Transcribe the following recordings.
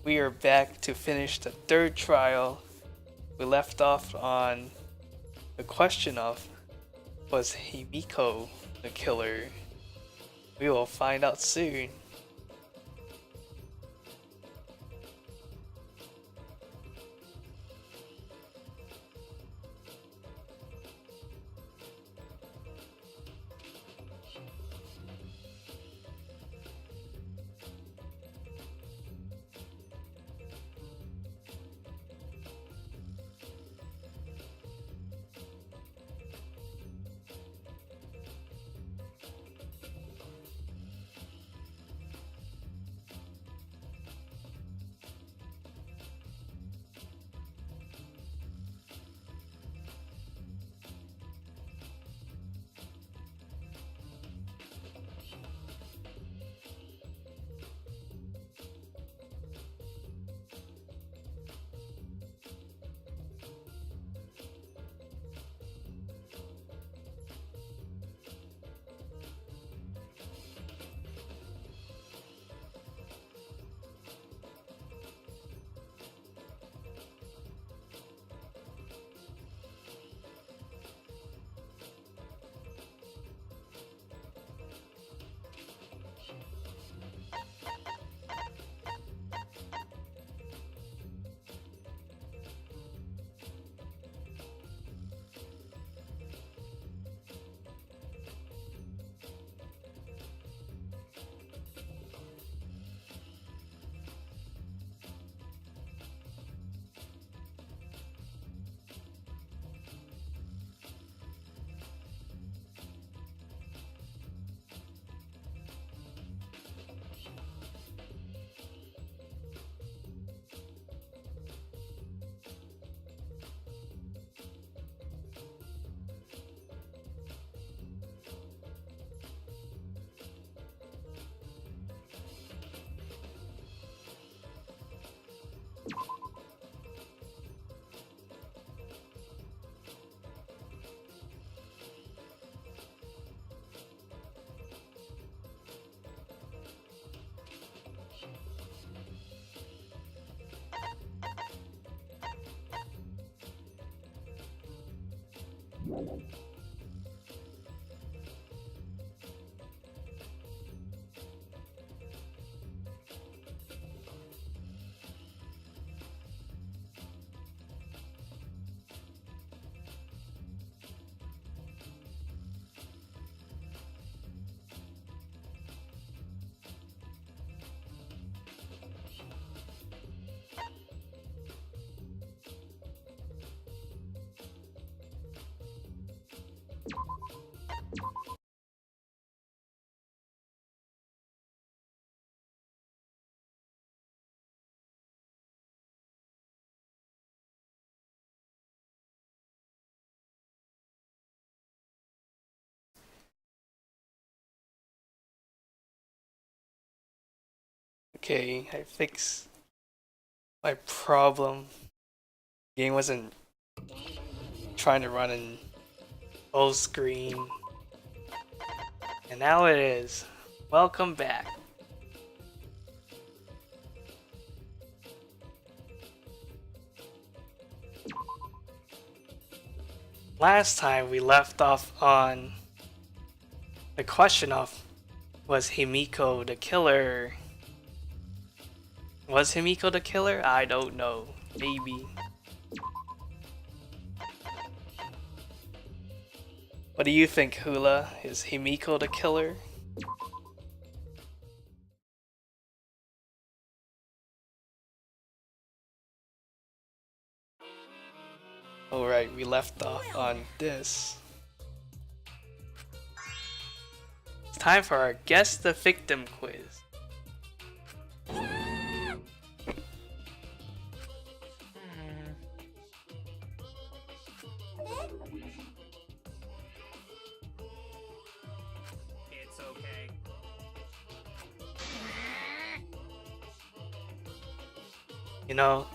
We are back to finish the third trial. We left off on the question of, was Himiko the killer? We will find out soon. Okay, I fixed my problem. Game wasn't trying to run in full screen. And now it is. Welcome back. Last time we left off on the question of, was Himiko the killer? Was Himiko the killer? I don't know. Maybe. What do you think, Hula? Is Himiko the killer? Alright, we left off on this. It's time for our Guess the Victim quiz. It's okay. You know,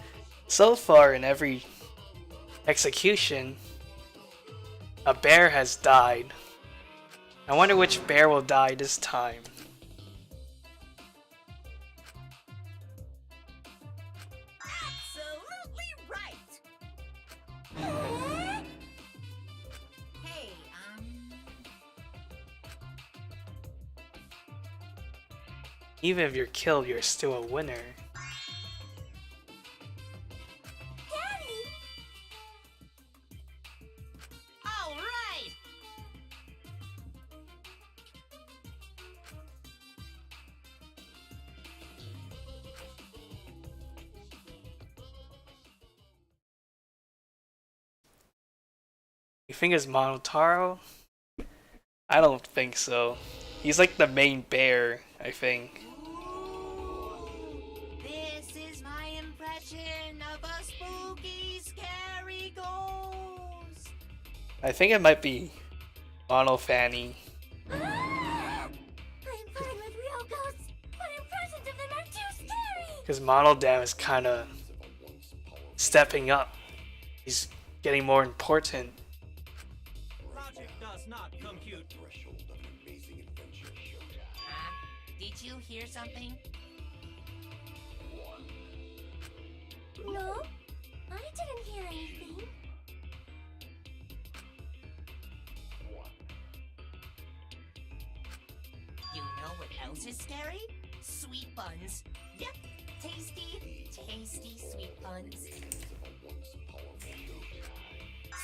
so far in every execution, a bear has died. I wonder which bear will die this time. Even if you're killed, you're still a winner. Daddy! All right! You think it's Monotaro? I don't think so. He's like the main bear, I think. This is my impression of a spooky, scary ghost. I think it might be Mono Fanny. I'm fine with real ghosts, but impressions of them are too scary. Because Monodam is kind of stepping up. He's getting more important. Logic does not compute. Did you hear something? No, I didn't hear anything. You know what else is scary? Sweet buns. Yep, tasty, tasty sweet buns.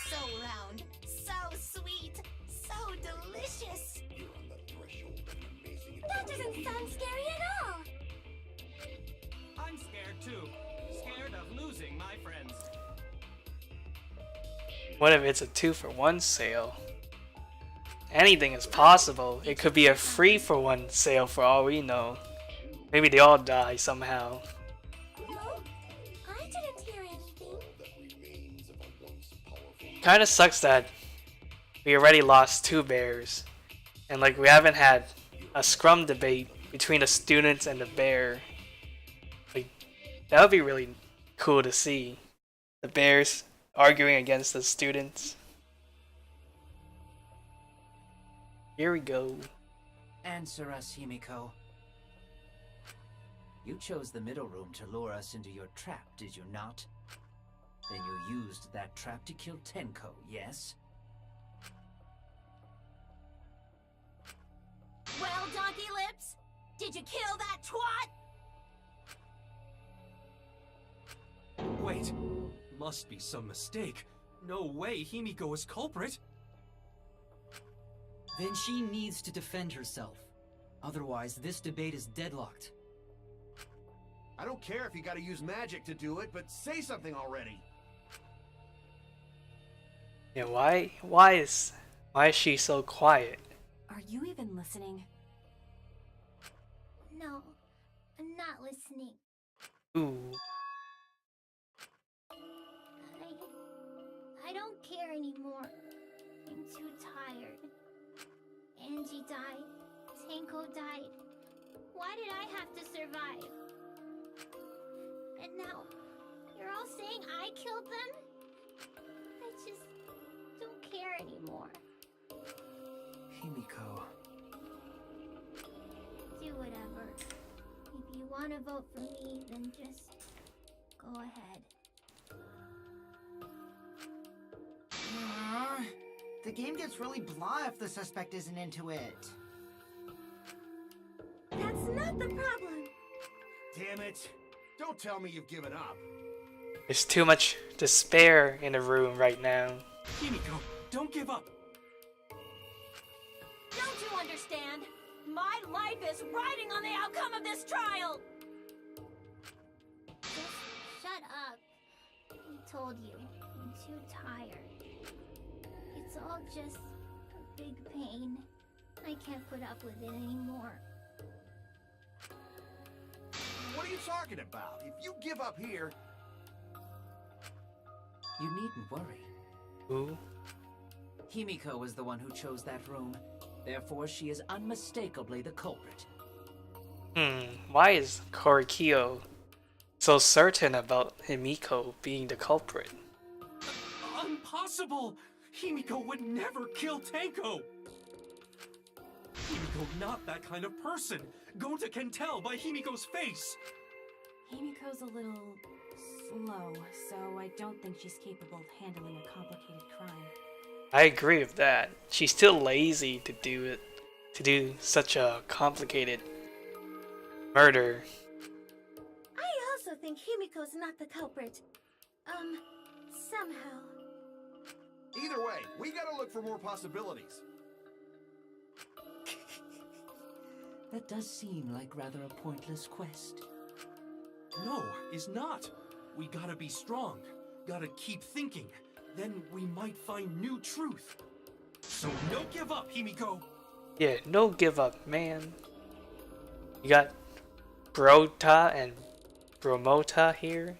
So round, so sweet, so delicious. That doesn't sound scary at all. I'm scared too. Scared of losing my friends. What if it's a 2-for-1 sale? Anything is possible. It could be a 3-for-1 sale for all we know. Maybe they all die somehow. No, I didn't hear anything. Kinda sucks that we already lost 2 bears. And like we haven't had a scrum debate between the students and the bear. Like that would be really cool to see. The bears arguing against the students. Here we go. Answer us, Himiko. You chose the middle room to lure us into your trap, did you not? Then you used that trap to kill Tenko, yes? Well, Donkey Lips, did you kill that twat? Wait, must be some mistake. No way Himiko is culprit. Then she needs to defend herself. Otherwise, this debate is deadlocked. I don't care if you gotta use magic to do it, but say something already. Yeah, why is she so quiet? Are you even listening? No, I'm not listening. Ooh. I don't care anymore. I'm too tired. Angie died. Tenko died. Why did I have to survive? And now, you're all saying I killed them? I just don't care anymore. Himiko. Do whatever. If you want to vote for me, then just go ahead. The game gets really blah if the suspect isn't into it. That's not the problem. Damn it. Don't tell me you've given up. There's too much despair in the room right now. Himiko, don't give up. Don't you understand? My life is riding on the outcome of this trial! Just shut up. I told you, I'm too tired. It's all just a big pain. I can't put up with it anymore. What are you talking about? If you give up here... You needn't worry. Ooh. Himiko was the one who chose that room. Therefore, she is unmistakably the culprit. Why is Korikyo so certain about Himiko being the culprit? Impossible! Himiko would never kill Tenko! Himiko not that kind of person. Gonta can tell by Himiko's face. Himiko's a little slow, so I don't think she's capable of handling a complicated crime. I agree with that. She's still lazy to do such a complicated murder. I also think Himiko's not the culprit. Somehow. Either way, we gotta look for more possibilities. That does seem like rather a pointless quest. No, is not. We gotta be strong. Gotta keep thinking. Then we might find new truth. So no give up, Himiko! Yeah, no give up, man. You got Brota and Bromota here.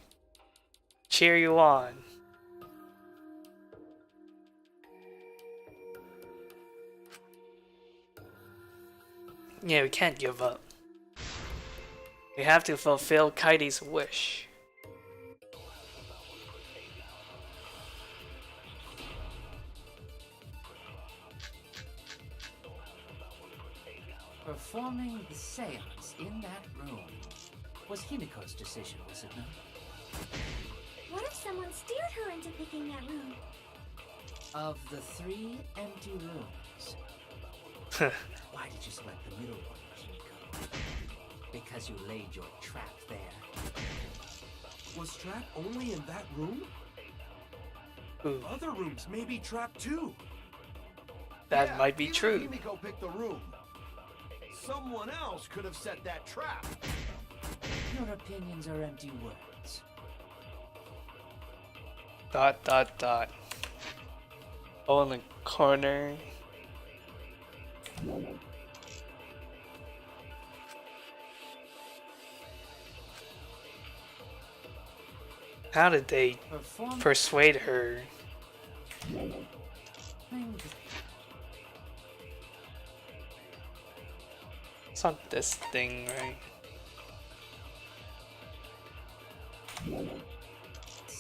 Cheer you on. Yeah, we can't give up. We have to fulfill Kaidi's wish. Performing the seance in that room was Himiko's decision, was it not? What if someone steered her into picking that room? Of the 3 empty rooms, why did you select the middle one, Himiko? Because you laid your trap there. Was trap only in that room? Ooh, Other rooms may be trapped too. that Yeah, might be even true. Himiko picked the room. Someone else could have set that trap. Your opinions are empty words. Dot dot dot. Oh, in the corner. How did they Perform persuade her? It's not this thing, right?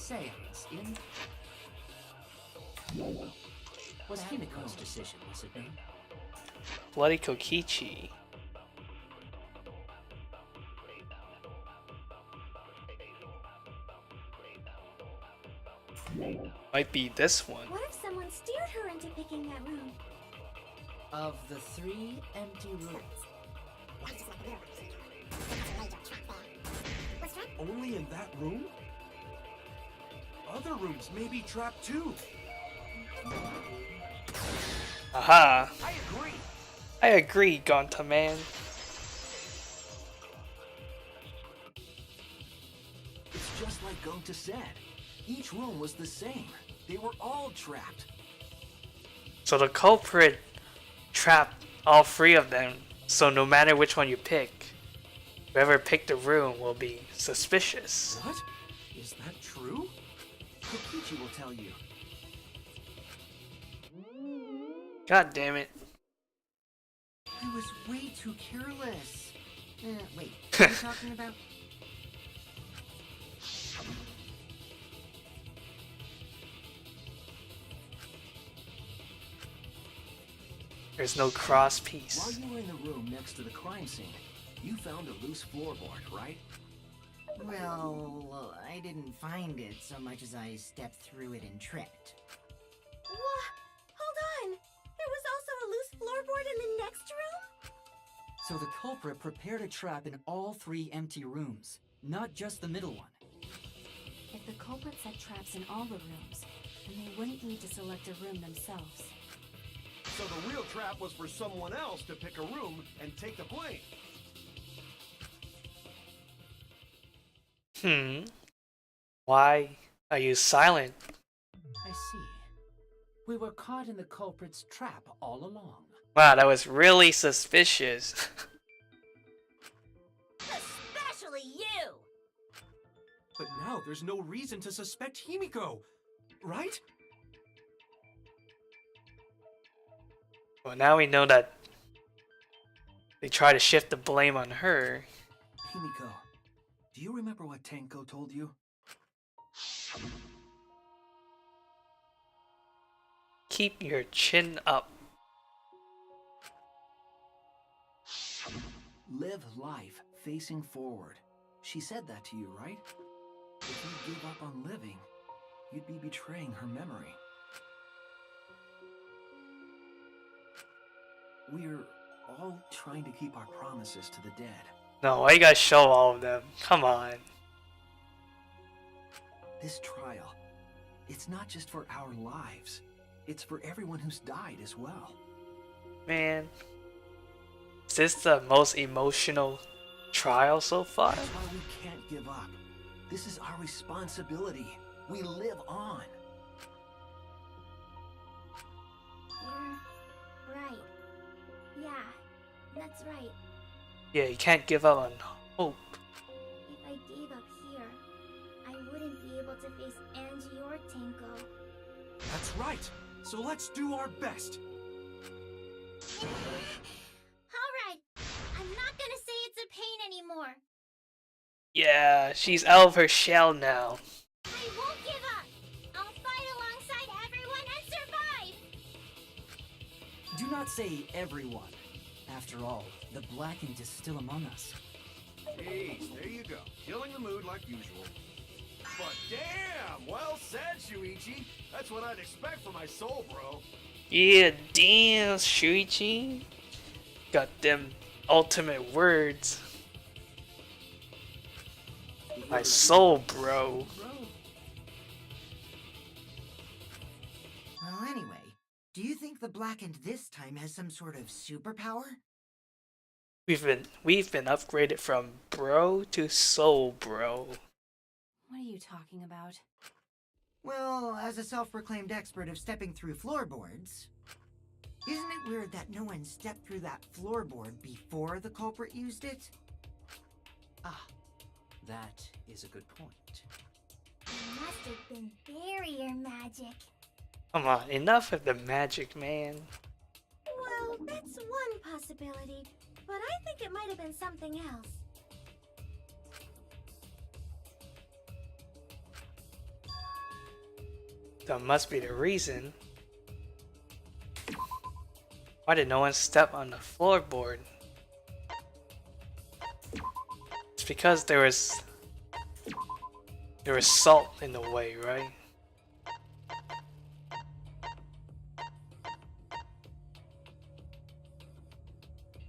seance in was Himiko's decision, was it not? Bloody Kokichi. Might be this one. What if someone steered her into picking that room? Of the 3 empty rooms, Only in that room? Other rooms may be trapped too. Aha! I agree. I agree, Gonta man. it's just like Gonta said. Each room was the same. They were all trapped. So the culprit trapped all 3 of them, so no matter which one you pick, whoever picked the room will be suspicious. What? Is that true? Kokichi will tell you. God damn it. I was way too careless. Wait, what are you talking about? There's no cross piece. While you were in the room next to the crime scene, you found a loose floorboard, right? Well, I didn't find it so much as I stepped through it and tripped. What? Hold on! There was also a loose floorboard in the next room? So the culprit prepared a trap in all 3 empty rooms, not just the middle one. If the culprit set traps in all the rooms, then they wouldn't need to select a room themselves. So the real trap was for someone else to pick a room and take the blame. Why are you silent? I see. We were caught in the culprit's trap all along. Wow, that was really suspicious. Especially you! But now there's no reason to suspect Himiko, right? Well, now we know that they try to shift the blame on her. Himiko, do you remember what Tenko told you? Keep your chin up. Live life facing forward. She said that to you, right? If you give up on living, you'd be betraying her memory. We're all trying to keep our promises to the dead. No, why you gotta show all of them? Come on. This trial, it's not just for our lives. It's for everyone who's died as well. Man. Is this the most emotional trial so far? That's why we can't give up. This is our responsibility. We live on. You're right. Yeah, that's right. Yeah, you can't give up on hope. If I gave up here, I wouldn't be able to face Angie or Tenko. That's right. So let's do our best. Alright, I'm not gonna say it's a pain anymore. Yeah, she's out of her shell now. I won't give up. I'll fight alongside everyone and survive. Do not say everyone. After all, the Blackened is still among us. Jeez, there you go. Killing the mood like usual. But damn, well said, Shuichi. That's what I'd expect from my soul, bro. Yeah, damn, Shuichi. Got them ultimate words. My soul, bro. Well, anyway, do you think the Blackened this time has some sort of superpower? We've been upgraded from bro to soul, bro. What are you talking about? Well, as a self-proclaimed expert of stepping through floorboards, isn't it weird that no one stepped through that floorboard before the culprit used it? Ah, that is a good point. It must have been barrier magic. Come on, enough of the magic, man. Well, that's one possibility, but I think it might have been something else. That must be the reason. Why did no one step on the floorboard? It's because there was salt in the way, right?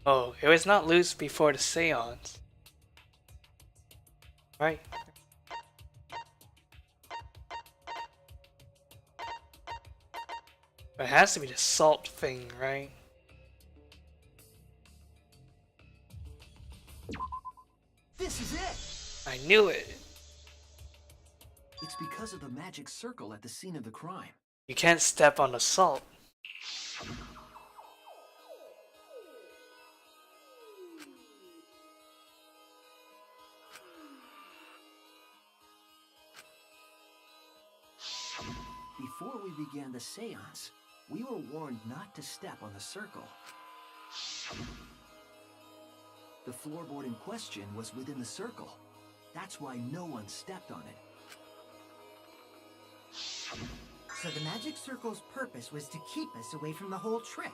Oh, it was not loose before the seance. Right. But it has to be the salt thing, right? This is it! I knew it. It's because of the magic circle at the scene of the crime. You can't step on the salt. Before we began the seance, we were warned not to step on the circle. The floorboard in question was within the circle. That's why no one stepped on it. So the magic circle's purpose was to keep us away from the whole trick.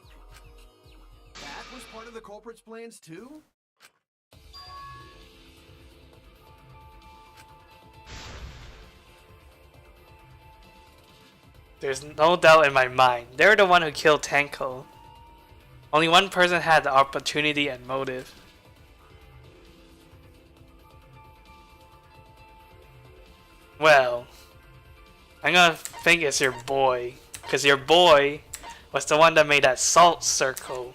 That was part of the culprit's plans too? There's no doubt in my mind. They're the one who killed Tenko. Only one person had the opportunity and motive. Well, I'm gonna think it's your boy. Because your boy was the one that made that salt circle.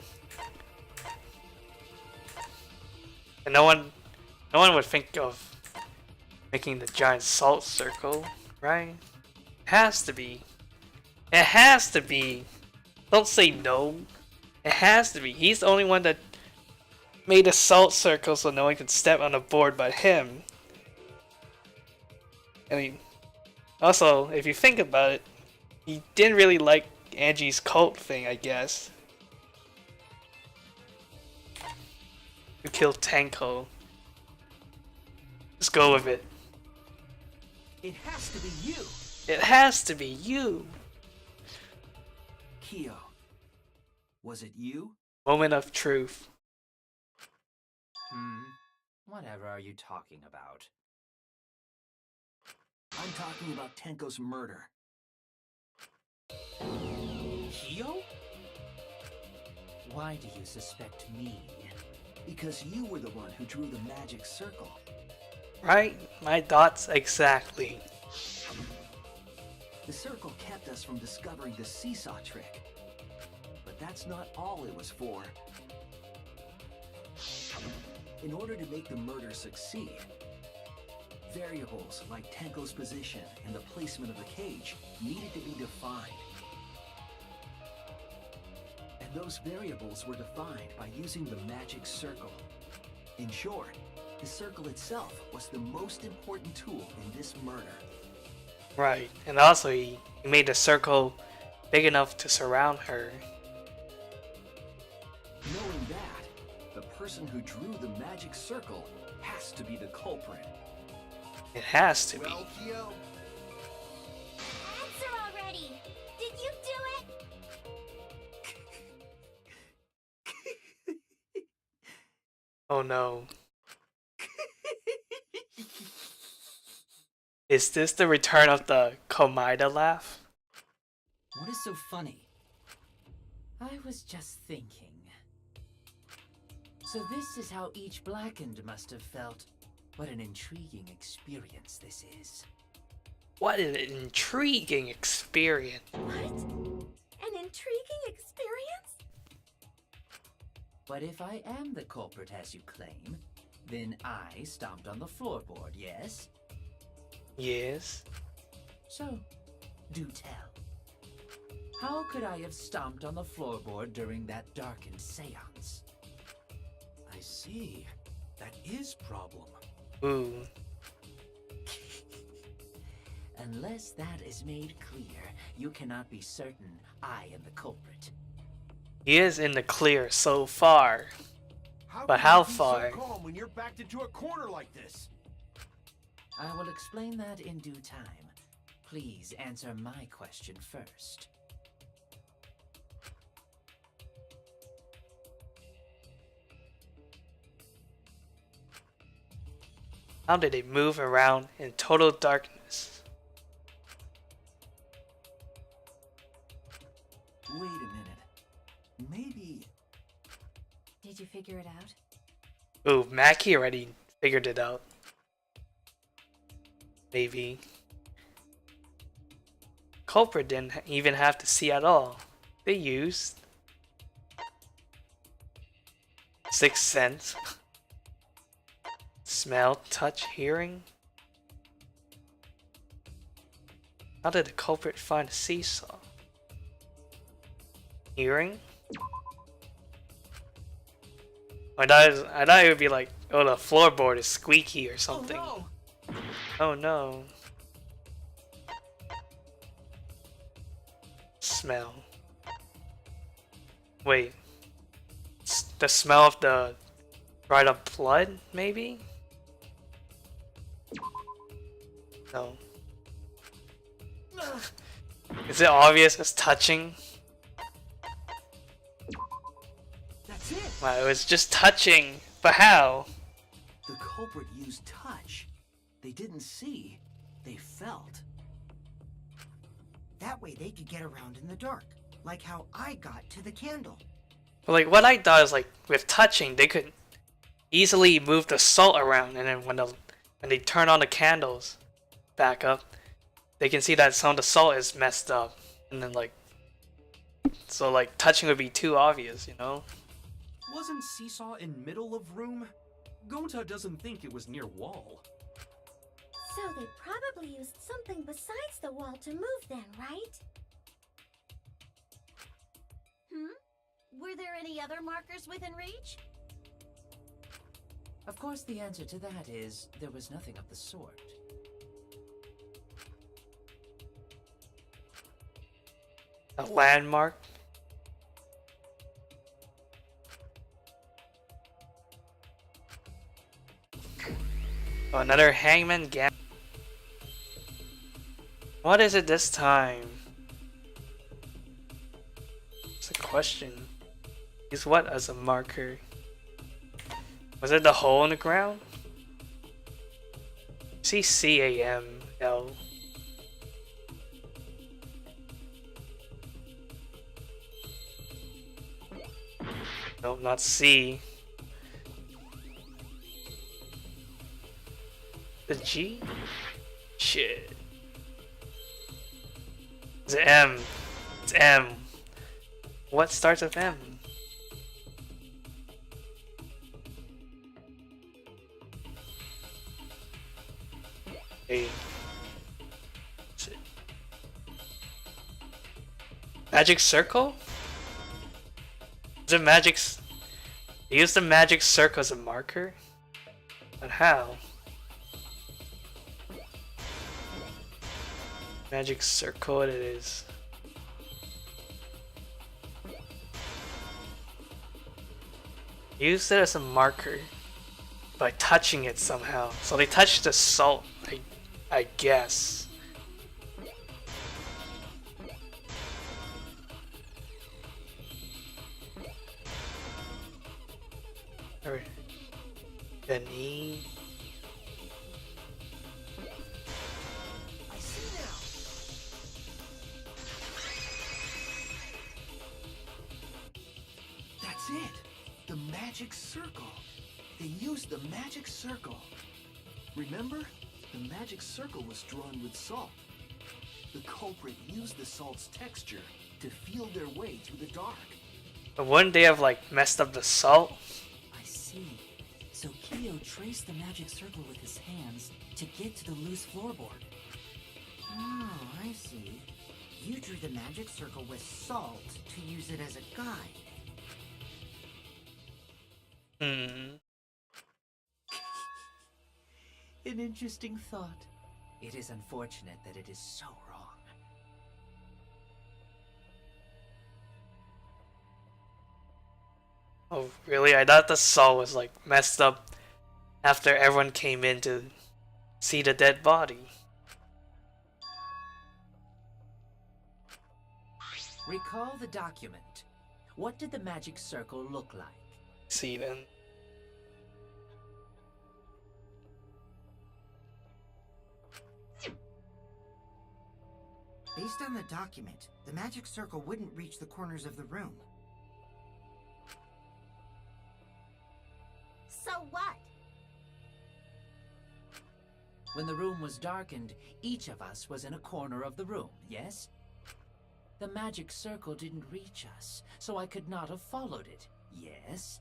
And no one would think of making the giant salt circle, right? It has to be. It has to be. Don't say no. It has to be. He's the only one that made a salt circle so no one can step on the board but him. I mean, also, if you think about it, he didn't really like Angie's cult thing, I guess. Who killed Tenko. Let's go with it. It has to be you! It has to be you. Kyo, was it you? Moment of truth. Whatever are you talking about? I'm talking about Tenko's murder. Kyo? Why do you suspect me? Because you were the one who drew the magic circle. Right? My thoughts exactly. The circle kept us from discovering the seesaw trick. But that's not all it was for. In order to make the murder succeed, variables like Tenko's position and the placement of the cage needed to be defined. And those variables were defined by using the magic circle. In short, the circle itself was the most important tool in this murder. Right, and also he made the circle big enough to surround her. Knowing that, the person who drew the magic circle has to be the culprit. It has to be. Well, Kyo, Answer already! Did you do it? Oh no. Is this the return of the Komaida laugh? What is so funny? I was just thinking. So this is how each Blackened must have felt. What an intriguing experience this is. What an intriguing experience. What? An intriguing experience? But if I am the culprit as you claim, then I stomped on the floorboard, yes? Yes. So, do tell. How could I have stomped on the floorboard during that darkened seance? I see. That is problem. Ooh. Unless that is made clear, you cannot be certain I am the culprit. He is in the clear so far. But can how you be far? so calm when you're backed into a corner like this? I will explain that in due time. Please answer my question first. How did they move around in total darkness? Wait a minute. Maybe... Did you figure it out? Ooh, Mackie already figured it out. Maybe. Culprit didn't even have to see at all. They used Sixth Sense. Smell, touch, hearing. How did the culprit find a seesaw? Hearing? I thought it would be like, oh, the floorboard is squeaky or something. Oh, Oh no. Smell. Wait. The smell of the dried up blood, maybe? No. Is it obvious as touching? that's it! Wow, it was just touching, but how? The culprit used touch. They didn't see, they felt. That way they could get around in the dark, like how I got to the candle. But like what I thought is like with touching, they could easily move the salt around, and then when they turn on the candles back up, they can see that some of the salt is messed up, and then like so like touching would be too obvious, you know? wasn't Seesaw in middle of room? Gonta doesn't think it was near wall. So they probably used something besides the wall to move then, right? Were there any other markers within reach? Of course, the answer to that is there was nothing of the sort. A landmark? Oh, another hangman gam. What is it this time? It's a question. Use what as a marker? Was it the hole in the ground? See CAML. Nope, not C. The G? Shit. It's M. It's M. What starts with M? A. Magic circle? Is it magic? Use the magic circle as a marker? But how? Magic circle it is. Use it as a marker by touching it somehow. So they touched the salt, I guess. Or the knee. I see now. That's it. The magic circle. They used the magic circle. Remember? The magic circle was drawn with salt. The culprit used the salt's texture to feel their way through the dark. But wouldn't they have like messed up the salt? I see. So Kyo traced the magic circle with his hands to get to the loose floorboard. Oh, I see. You drew the magic circle with salt to use it as a guide. Hmm. An interesting thought. It is unfortunate that it is so wrong. Oh, really? I thought the salt was like messed up after everyone came in to see the dead body. Recall the document. What did the magic circle look like? See then. Based on the document, the magic circle wouldn't reach the corners of the room. So what? When the room was darkened, each of us was in a corner of the room, yes? The magic circle didn't reach us, so I could not have followed it, yes?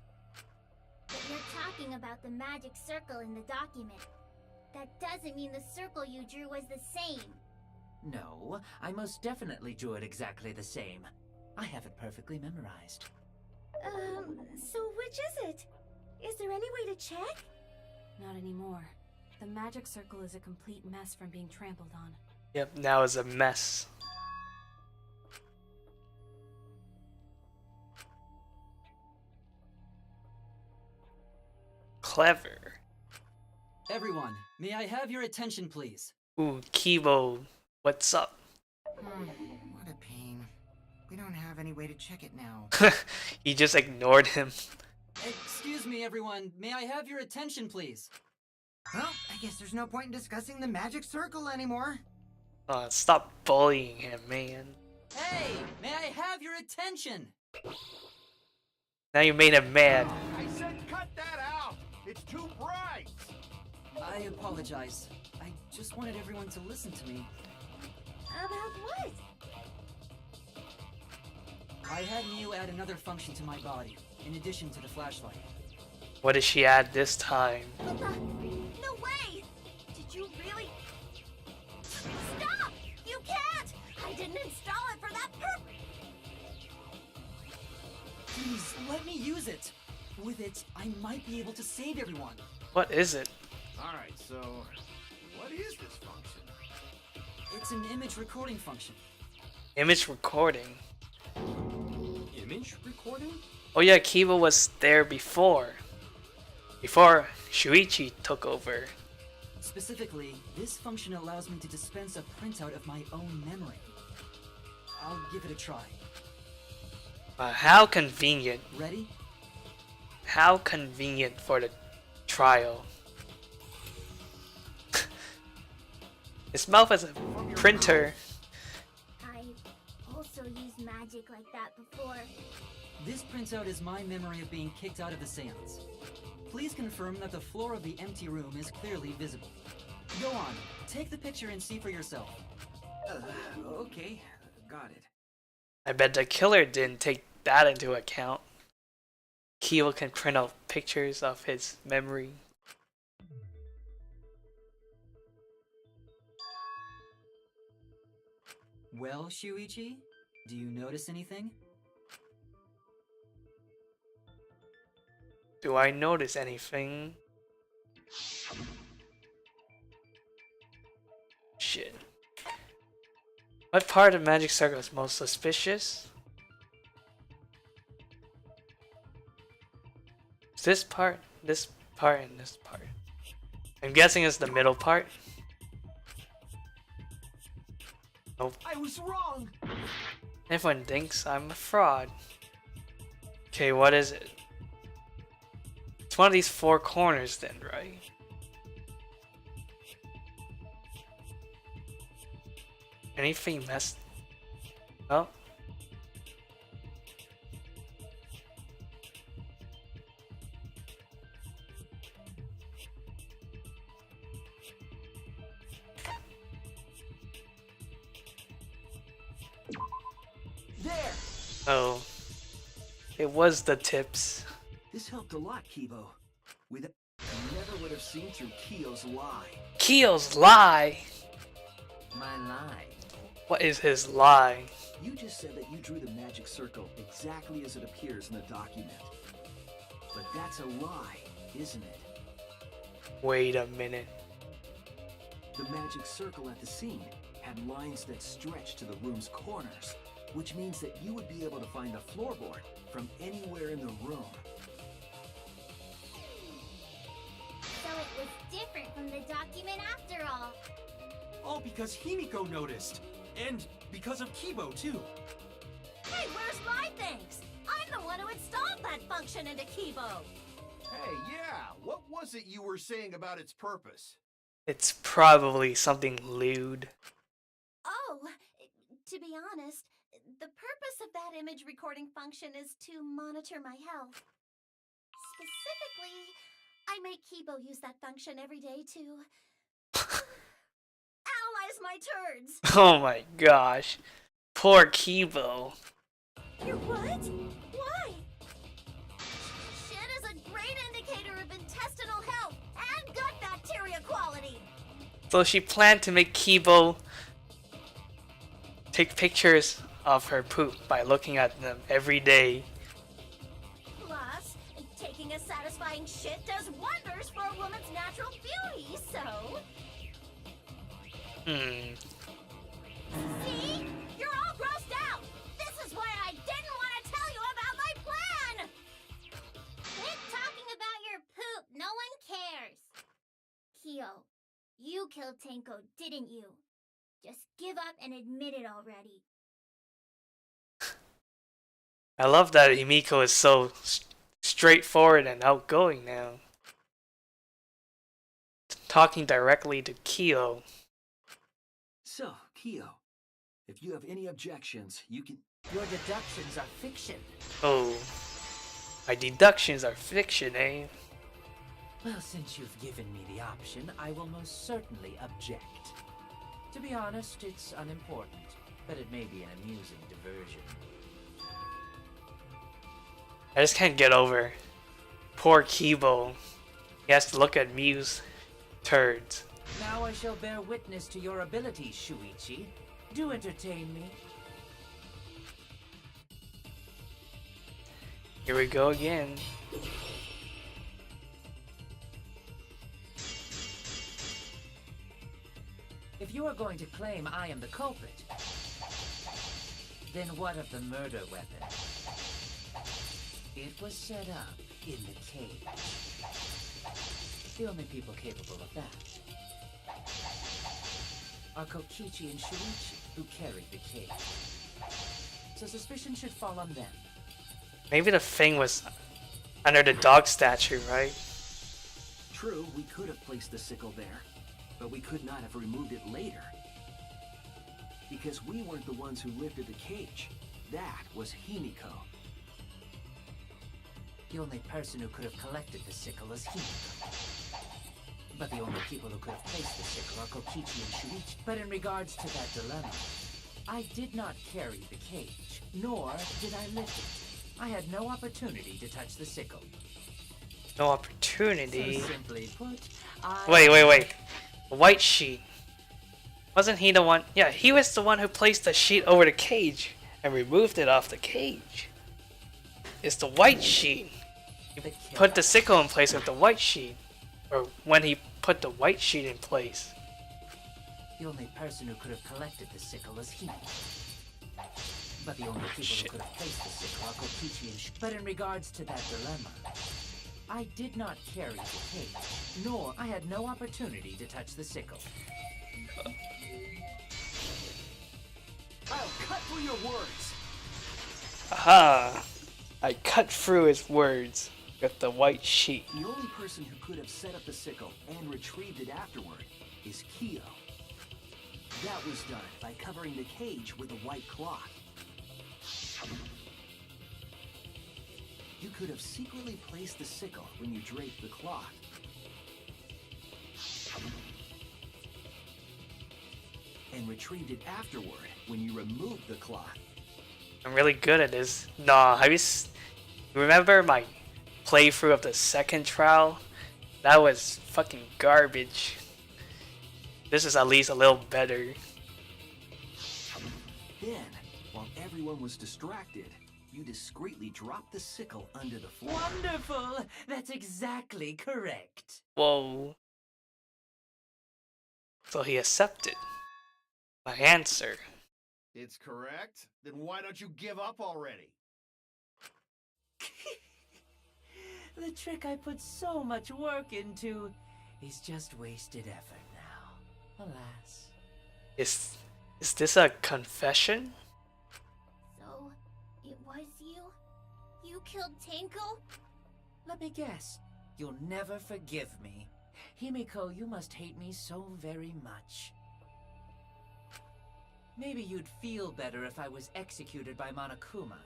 But you're talking about the magic circle in the document. That doesn't mean the circle you drew was the same. No, I most definitely drew it exactly the same. I have it perfectly memorized. So which is it? Is there any way to check? Not anymore. The magic circle is a complete mess from being trampled on. Yep, now it's a mess. Clever. Everyone, may I have your attention, please? Ooh, Kibo, what's up? What a pain. We don't have any way to check it now. He just ignored him. Excuse me, everyone. May I have your attention, please? Well, I guess there's no point in discussing the magic circle anymore. Stop bullying him, man. Hey, may I have your attention? Now you made him mad. I said cut that out. It's too bright. I apologize. I just wanted everyone to listen to me. About what? I had Miu add another function to my body, in addition to the flashlight. What did she add this time? No way! Did you really? Stop! You can't! I didn't install it for that purpose! Please, let me use it. With it, I might be able to save everyone. What is it? Alright, so what is this function? It's an image recording function. Image recording. Image recording? Oh yeah, Kiba was there before. Before Shuichi took over. Specifically, this function allows me to dispense a printout of my own memory. I'll give it a try. How convenient. Ready? How convenient for the trial. His mouth is a printer. I also used magic like that before. This printout is my memory of being kicked out of the seance. Please confirm that the floor of the empty room is clearly visible. Go on, take the picture and see for yourself. Okay, got it. I bet the killer didn't take that into account. Kyo can print out pictures of his memory. Well, Shuichi, do you notice anything? Do I notice anything? Shit. What part of Magic Circle is most suspicious? This part, and this part. I'm guessing it's the middle part. Nope. I was wrong! Everyone thinks I'm a fraud. Okay, what is it? It's one of these four corners then, right? Anything messed up? There! Oh. It was the tips. This helped a lot, Kibo. You never would have seen through Kyo's lie. Kyo's lie? My lie. What is his lie? You just said that you drew the magic circle exactly as it appears in the document. But that's a lie, isn't it? Wait a minute. The magic circle at the scene had lines that stretched to the room's corners, which means that you would be able to find the floorboard from anywhere in the room. So it was different from the document after all. All because Himiko noticed. And because of Kibo, too. Hey, where's my things? I'm the one who installed that function into Kibo. Hey, yeah, what was it you were saying about its purpose? It's probably something lewd. Oh, to be honest, the purpose of that image recording function is to monitor my health. Specifically, I make Kibo use that function every day to analyze my turds. Oh my gosh. Poor Kibo. You're what? Why? Shit is a great indicator of intestinal health and gut bacteria quality. So she planned to make Kibo take pictures of her poop by looking at them every day. Plus, taking a satisfying shit does wonders for a woman's natural beauty, so... See? You're all grossed out! This is why I didn't want to tell you about my plan! Quit talking about your poop. No one cares. Kyo, you killed Tenko, didn't you? Just give up and admit it already. I love that Himiko is so straightforward and outgoing now. Talking directly to Kyo. So, Kyo, if you have any objections, you can... Your deductions are fiction. Oh. My deductions are fiction, eh? Well, since you've given me the option, I will most certainly object. To be honest, it's unimportant, but it may be an amusing diversion. I just can't get over poor Kibo. He has to look at Mew's turds. Now I shall bear witness to your abilities, Shuichi. Do entertain me. Here we go again. If you are going to claim I am the culprit, then what of the murder weapon? It was set up in the cage. The only people capable of that are Kokichi and Shuichi, who carried the cage. So suspicion should fall on them. Maybe the thing was under the dog statue, right? True, we could have placed the sickle there, but we could not have removed it later. Because we weren't the ones who lifted the cage. That was Himiko. The only person who could have collected the sickle is Himiko. But the only people who could have placed the sickle are Kokichi and Shuichi. But in regards to that dilemma, I did not carry the cage, nor did I lift it. I had no opportunity to touch the sickle. No opportunity. So simply put, Wait. The white sheet. Wasn't he the one? Yeah, he was the one who placed the sheet over the cage and removed it off the cage. It's the white sheet. He put the sickle in place with the white sheet. Or when he put the white sheet in place. The only person who could have collected the sickle was he. But the only people who could have placed the sickle are Kokichi and Shuichi. But in regards to that dilemma, I did not carry the cage, nor I had no opportunity to touch the sickle. I'll cut through your words. Aha! I cut through his words with the white sheet. The only person who could have set up the sickle and retrieved it afterward is Kyo. That was done by covering the cage with a white cloth. You could have secretly placed the sickle when you draped the cloth. And retrieved it afterward when you removed the cloth. I'm really good at this. Nah, remember my playthrough of the second trial? That was fucking garbage. This is at least a little better. Then, while everyone was distracted, you discreetly dropped the sickle under the floor. Wonderful! That's exactly correct. Whoa. So he accepted my answer. It's correct. Then why don't you give up already? The trick I put so much work into is just wasted effort now. Alas. Is this a confession? So, it was you? You killed Tenko? Let me guess. You'll never forgive me. Himiko, you must hate me so very much. Maybe you'd feel better if I was executed by Monokuma.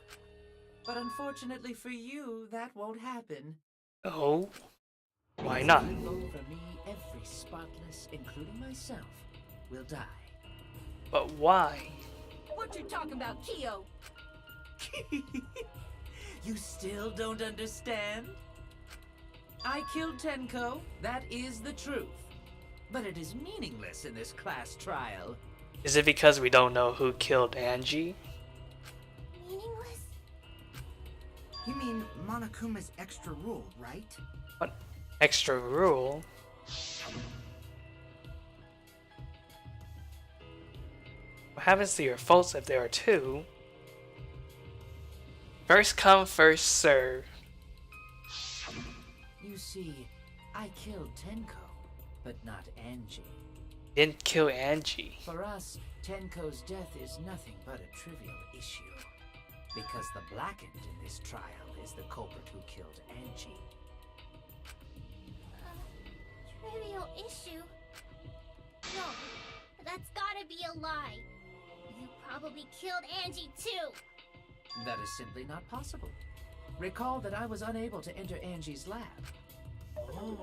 But unfortunately for you, that won't happen. Oh? Why not? Vote for me, every spotless, including myself, will die. But why? What you talking about, Kyo? You still don't understand? I killed Tenko, that is the truth. But it is meaningless in this class trial. Is it because we don't know who killed Angie? Meaningless? You mean Monokuma's extra rule, right? What extra rule? What happens to your faults if there are two? First come, first serve. You see, I killed Tenko, but not Angie. Didn't kill Angie. For us, Tenko's death is nothing but a trivial issue. Because the Blackened in this trial is the culprit who killed Angie. Trivial issue? No, that's gotta be a lie. You probably killed Angie too. That is simply not possible. Recall that I was unable to enter Angie's lab. Oh,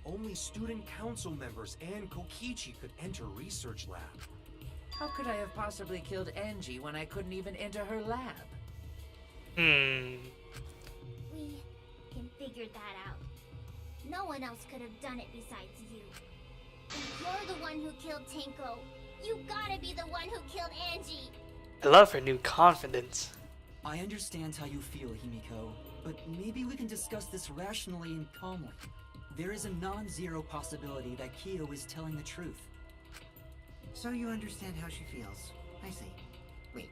only student council members and Kokichi could enter research lab. How could I have possibly killed Angie when I couldn't even enter her lab? We can figure that out. No one else could have done it besides you. And you're the one who killed Tenko. You gotta be the one who killed Angie. I love her new confidence. I understand how you feel, Himiko, but maybe we can discuss this rationally and calmly. There is a non-zero possibility that Kyo is telling the truth. So you understand how she feels. I see. Wait,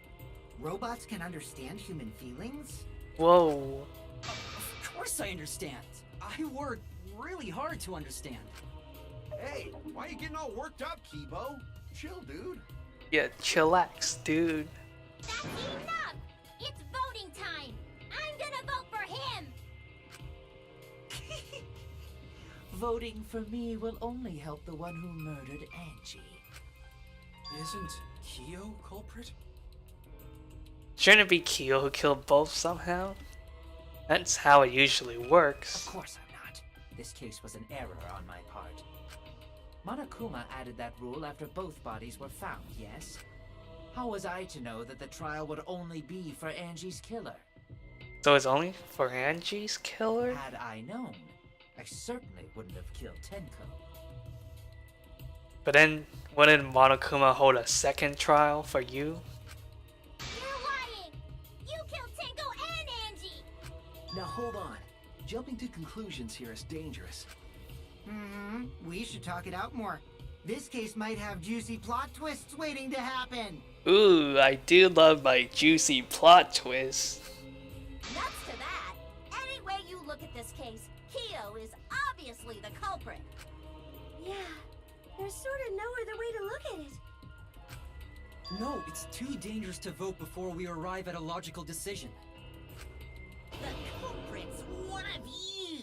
robots can understand human feelings? Whoa. Of course I understand. I worked really hard to understand. Hey, why are you getting all worked up, Kibo? Chill, dude. Yeah, chillax, dude. That's enough! It's voting time! I'm gonna vote for him! Voting for me will only help the one who murdered Angie. Isn't Kyo culprit? Shouldn't it be Kyo who killed both somehow? That's how it usually works. Of course I'm not. This case was an error on my part. Monokuma added that rule after both bodies were found, yes? How was I to know that the trial would only be for Angie's killer? So it's only for Angie's killer? Had I known, I certainly wouldn't have killed Tenko. But then, wouldn't Monokuma hold a second trial for you? You're lying! You killed Tenko and Angie! Now hold on. Jumping to conclusions here is dangerous. We should talk it out more. This case might have juicy plot twists waiting to happen. Ooh, I do love my juicy plot twists. Nuts to that. Any way you look at this case, Kyo is obviously the culprit. Yeah, there's sort of no other way to look at it. No, it's too dangerous to vote before we arrive at a logical decision. The culprit's one of you.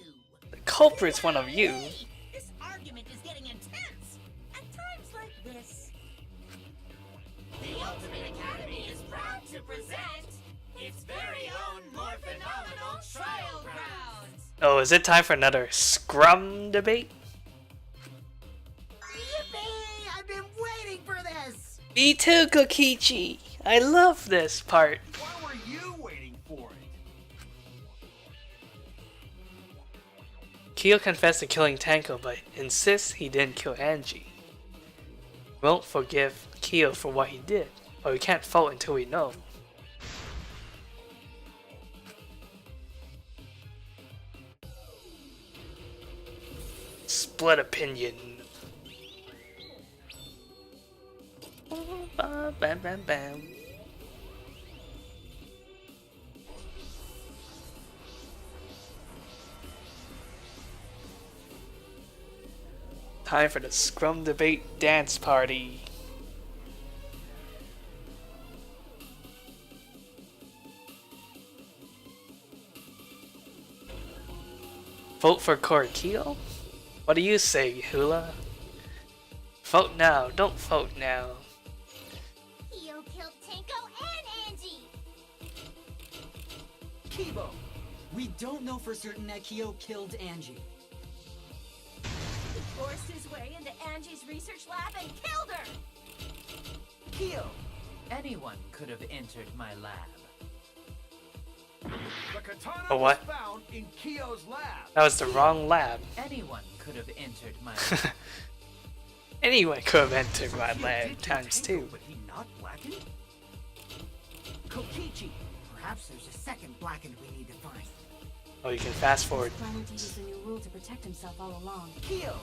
The culprit's one of you. Hey, this argument is getting intense. At times like this. The Ultimate Academy is proud to present its very own more phenomenal trial grounds. Oh, is it time for another scrum debate? Yippee! I've been waiting for this! Me too, Kokichi. I love this part. Why were you waiting for it? Kyo confessed to killing Tenko, but insists he didn't kill Angie. We won't forgive Kyo for what he did, but we can't vote until we know. Split opinion. Bam, bam, bam. Time for the Scrum Debate Dance Party. Vote for Korikyo? What do you say, Hula? Vote now, don't vote now. Kyo killed Tenko and Angie! Kibo! We don't know for certain that Kyo killed Angie. He forced his way into Angie's research lab and killed her! Kyo! Anyone could have entered my lab. The katana A what? was found in Kyo's lab. That was the wrong lab. Anyone could have entered my lab. Anyone could have entered my Kyo lab did kill times Tenko, two. But he not blackened? Kokichi! Perhaps there's a second blackened we need to find. Oh, you can fast forward. Planning to use a new rule to protect himself all along. Kyo!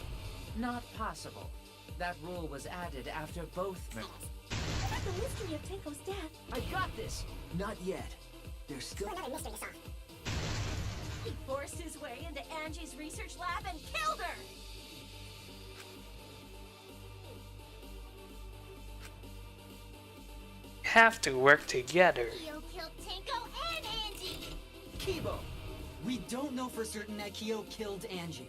Not possible. That rule was added after both murders. The mystery of Tenko's death. I got this! Not yet. There's still He forced his way into Angie's research lab and killed her! Have to work together. Kyo killed Tenko and Angie! Kibo! We don't know for certain that Kyo killed Angie.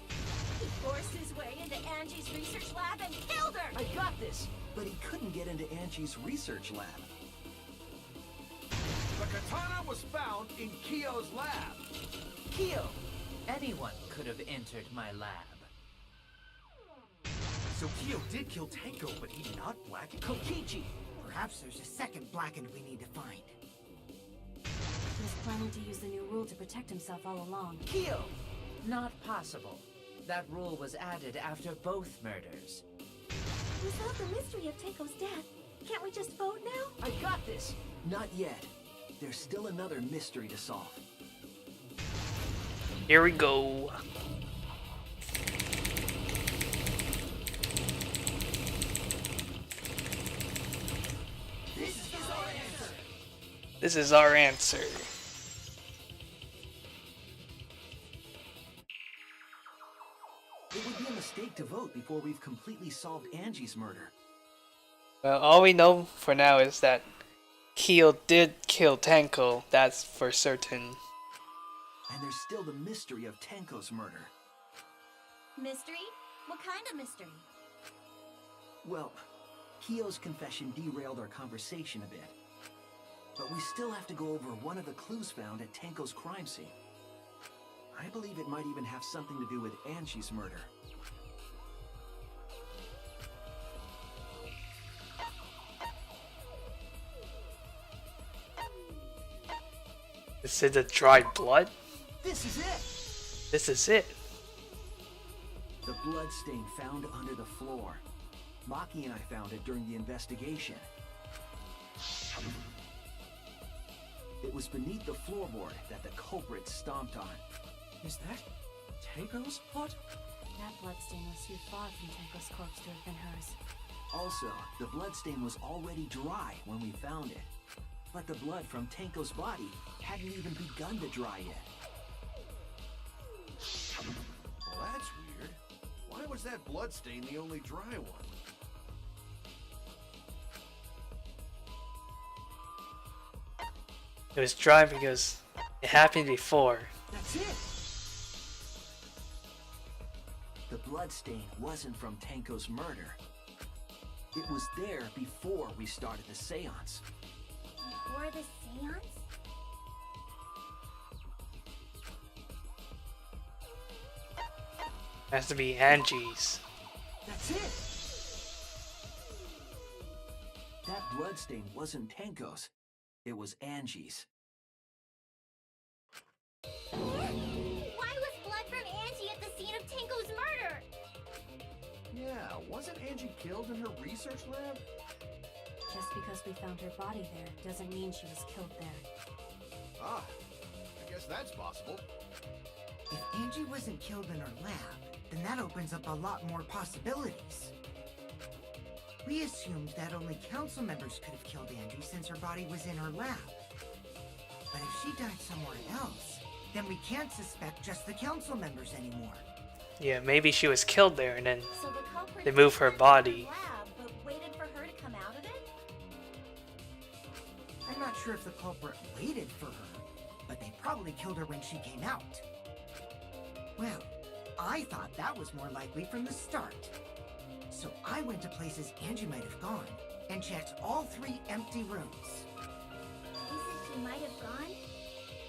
He forced his way into Angie's research lab and killed her! I got this! But he couldn't get into Angie's research lab. The katana was found in Kyo's lab. Kyo! Anyone could have entered my lab. So Kyo did kill Tenko, but he not blackened? Kokichi! Perhaps there's a second blackened we need to find. He was planning to use the new rule to protect himself all along. Kyo! Not possible. That rule was added after both murders. We solved the mystery of Tenko's death. Can't we just vote now? I got this! Not yet. There's still another mystery to solve. Here we go. This is our answer. It would be a mistake to vote before we've completely solved Angie's murder. Well, all we know for now is that Kyo did kill Tenko. That's for certain. And there's still the mystery of Tenko's murder. Mystery? What kind of mystery? Well, Kyo's confession derailed our conversation a bit. But we still have to go over one of the clues found at Tenko's crime scene. I believe it might even have something to do with Angie's murder. Is it the dried blood? This is it! This is it. The blood stain found under the floor. Maki and I found it during the investigation. It was beneath the floorboard that the culprit stomped on. Is that Tango's blood? That bloodstain was too far from Tenko's corpse to have been hers. Also, the bloodstain was already dry when we found it. But the blood from Tenko's body hadn't even begun to dry yet. Well, that's weird. Why was that bloodstain the only dry one? It was dry because it happened before. That's it! The bloodstain wasn't from Tenko's murder. It was there before we started the seance. Before the seance? Has to be Angie's. That's it! That bloodstain wasn't Tenko's. It was Angie's. Why was blood from Angie at the scene of Tenko's murder? Yeah, wasn't Angie killed in her research lab? Just because we found her body there doesn't mean she was killed there. Ah, I guess that's possible. If Angie wasn't killed in her lab, then that opens up a lot more possibilities. We assumed that only council members could have killed Angie since her body was in her lab. But if she died somewhere else, then we can't suspect just the council members anymore. Yeah, maybe she was killed there and then So the culprit they moved her body. lab, but waited for her to come out of it? I'm not sure if the culprit waited for her, but they probably killed her when she came out. Well, I thought that was more likely from the start. So I went to places Angie might have gone and checked all 3 empty rooms. Places she might have gone?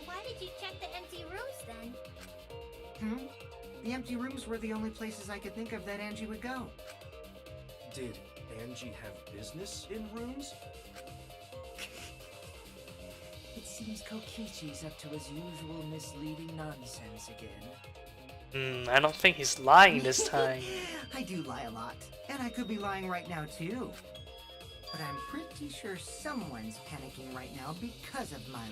Why did you check the empty rooms then? The empty rooms were the only places I could think of that Angie would go. Did Angie have business in rooms? It seems Kokichi's up to his usual misleading nonsense again. I don't think he's lying this time. I do lie a lot, and I could be lying right now too. But I'm pretty sure someone's panicking right now because of my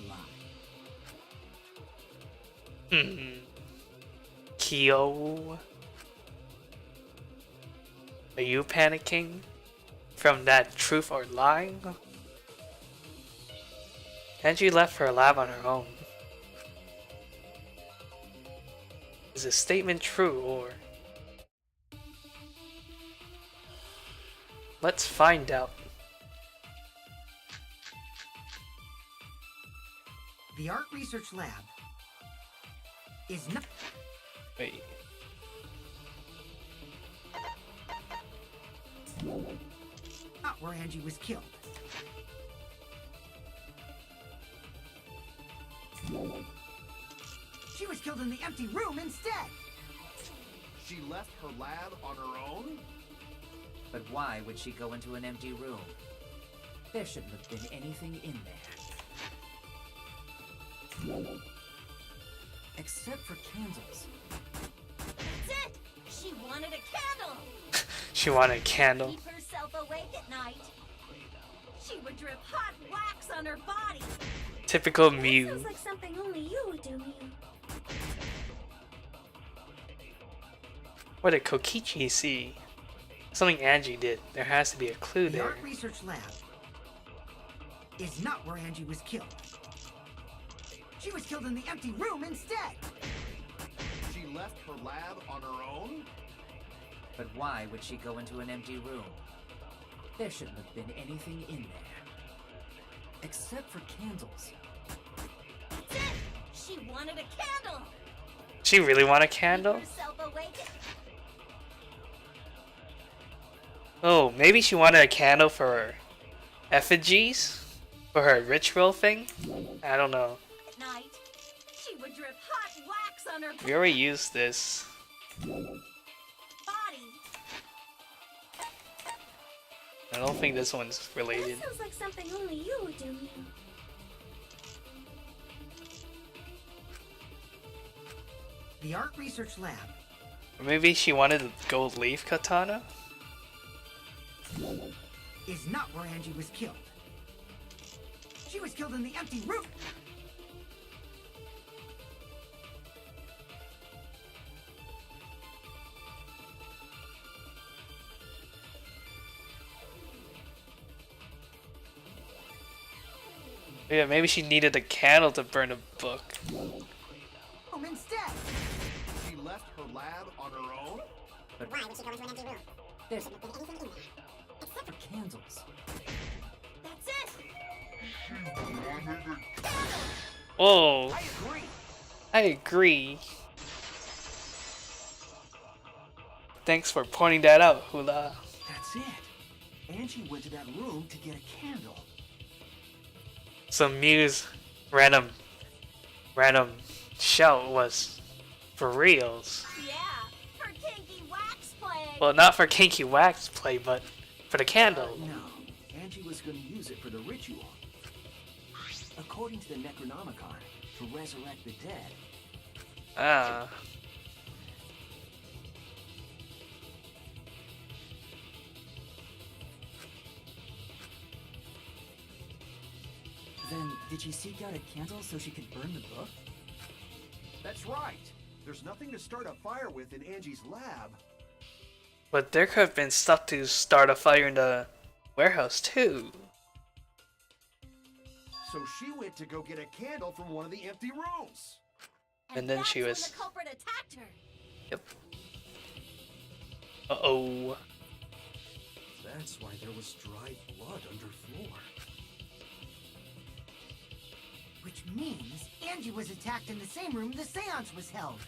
lie. Kyo, are you panicking from that truth or lying? Angie left her lab on her own. Is this statement true or... Let's find out. The art research lab is not... Wait. Not where Angie was killed. She was killed in the empty room instead! She left her lab on her own? But why would she go into an empty room? There shouldn't have been anything in there. Except for candles. That's it! She wanted a candle! She wanted a candle. Keep herself awake at night. She would drip hot wax on her body. Typical That Mew. sounds like something only you would do, Mew. What did Kokichi see? Something Angie did. There has to be a clue The there. art research lab is not where Angie was killed. She was killed in the empty room instead! She left her lab on her own? But why would she go into an empty room? There shouldn't have been anything in there. Except for candles. That's it! She wanted a candle! She really want a candle? Keep herself awake at... Oh, maybe she wanted a candle for her effigies? For her ritual thing? I don't know. night. She would drip hot wax on her We already used this. body. I don't think this one's related. That sounds like something only you would do, Mew. The art research lab Maybe she wanted the gold leaf katana? is not where Angie was killed. She was killed in the empty room. Yeah, maybe she needed a candle to burn a book. Instead, She left her lab on her own? But why would she go into an empty room? There's not anything in there. Except for candles. That's it! Oh, I agree. I agree. Thanks for pointing that out, Hula. That's it. Angie went to that room to get a candle. So Mew's random shout was for reals. Yeah, for kinky wax play. Well, not for kinky wax play, but for the candle. No, Angie was going to use it for the ritual. According to the Necronomicon, to resurrect the dead. Ah. Then, did she seek out a candle so she could burn the book? That's right. There's nothing to start a fire with in Angie's lab. But there could have been stuff to start a fire in the warehouse too. So she went to go get a candle from one of the empty rooms. And then she that's was- when the culprit attacked her. Yep. Uh-oh. That's why there was dried blood underfloor. which means Angie was attacked in the same room the seance was held.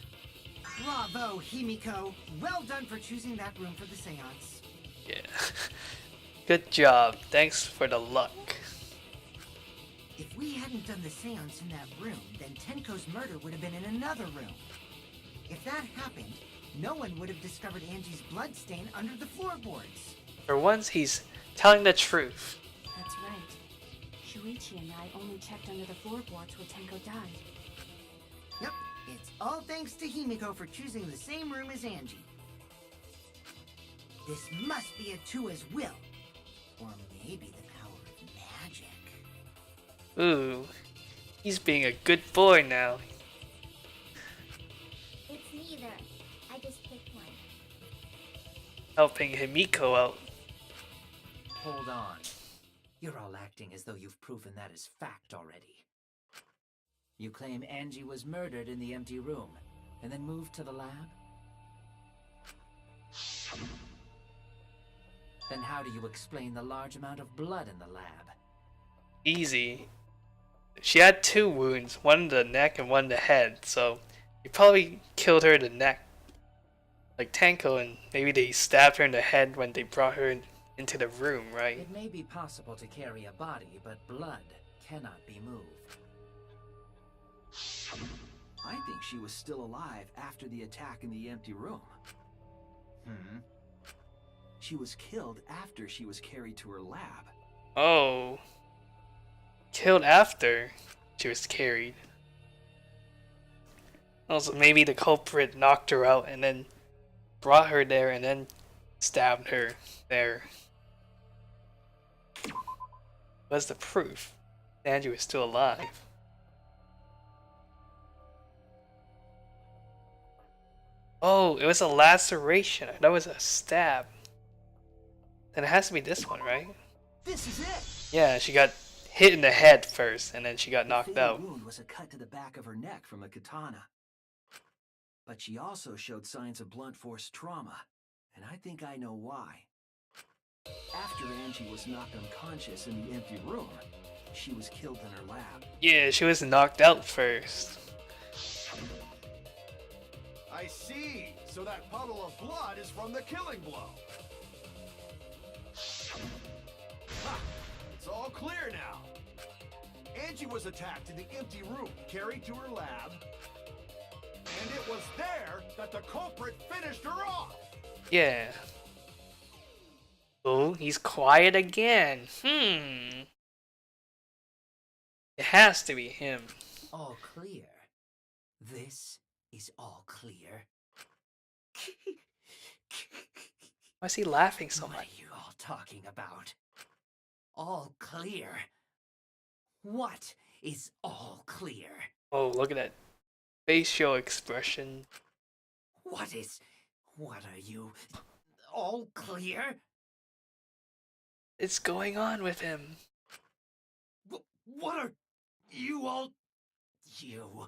Bravo, Himiko. Well done for choosing that room for the seance. Yeah. Good job. Thanks for the luck. If we hadn't done the seance in that room, then Tenko's murder would have been in another room. If that happened, no one would have discovered Angie's blood stain under the floorboards. For once, he's telling the truth. That's right. Shuichi and I only checked under the floorboards where Tenko died. Yep, it's all thanks to Himiko for choosing the same room as Angie. This must be a Tua's will. Or maybe the power of magic. Ooh. He's being a good boy now. It's neither. I just picked one. Helping Himiko out. Hold on. You're all acting as though you've proven that as fact already. You claim Angie was murdered in the empty room, and then moved to the lab? Then how do you explain the large amount of blood in the lab? Easy. She had 2 wounds, one in the neck and one in the head, so he probably killed her in the neck. Like Tenko, and maybe they stabbed her in the head when they brought her into the room, right? It may be possible to carry a body, but blood cannot be moved. I think she was still alive after the attack in the empty room. She was killed after she was carried to her lab. Oh. Killed after she was carried. Also, maybe the culprit knocked her out and then brought her there and then stabbed her there. What's the proof? Andrew is still alive. Oh, it was a laceration. That was a stab. Then it has to be this one, right? This is it! Yeah, she got hit in the head first, and then she got knocked The fatal out. wound was a cut to the back of her neck from a katana. But she also showed signs of blunt force trauma, and I think I know why. After Angie was knocked unconscious in the empty room, she was killed in her lab. Yeah, she was knocked out first. I see. So that puddle of blood is from the killing blow. Ha! It's all clear now. Angie was attacked in the empty room, carried to her lab, and it was there that the culprit finished her off. Yeah. Oh, he's quiet again. It has to be him. All clear. This is all clear? Why is he laughing so What much? are you all talking about? All clear? What is all clear? Oh, look at that facial expression. What are you? All clear? It's going on with him. What are you all? You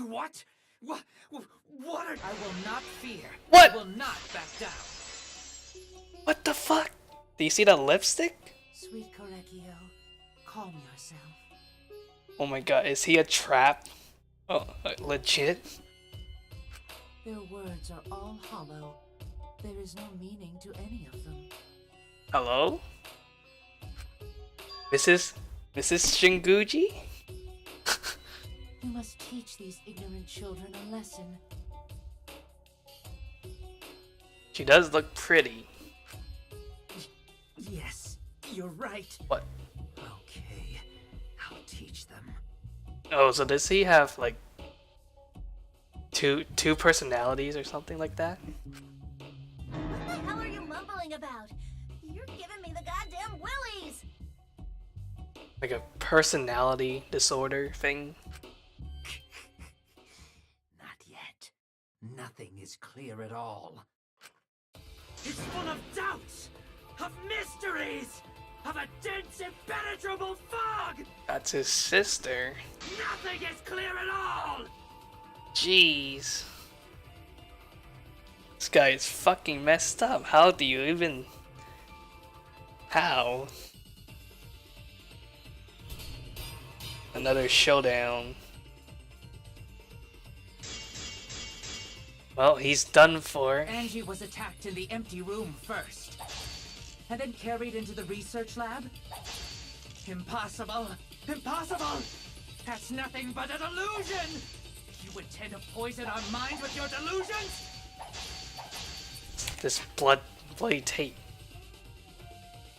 what? What are? I will not fear. What? I will not back down. What the fuck? Do you see that lipstick? Sweet Correggio, calm yourself. Oh my god, is he a trap? Oh, legit? Their words are all hollow. There is no meaning to any of them. Hello? Mrs. Shinguji? We must teach these ignorant children a lesson. She does look pretty. Yes, you're right. What? Okay, I'll teach them. Oh, so does he have like two personalities or something like that? What the hell are you mumbling about? You're giving me the goddamn willies! Like a personality disorder thing? Not yet. Nothing is clear at all. It's full of doubts, of mysteries, of a dense, impenetrable fog! That's his sister. Nothing is clear at all! Jeez. This guy is fucking messed up. How do you even... How? Another showdown. Well, he's done for. Angie was attacked in the empty room first, and then carried into the research lab? Impossible! Impossible! That's nothing but a delusion! You intend to poison our minds with your delusions? This bloody tape.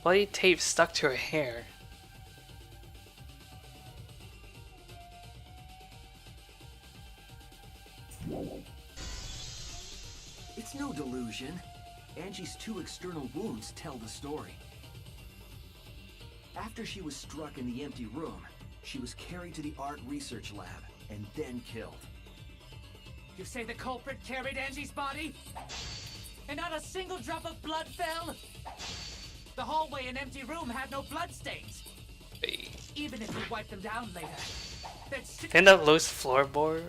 Bloody tape stuck to her hair. It's no delusion. Angie's 2 external wounds tell the story. After she was struck in the empty room, she was carried to the art research lab and then killed. You say the culprit carried Angie's body? And not a single drop of blood fell? The hallway and empty room had no bloodstains. Even if you wipe them down later, Think that loose floorboard?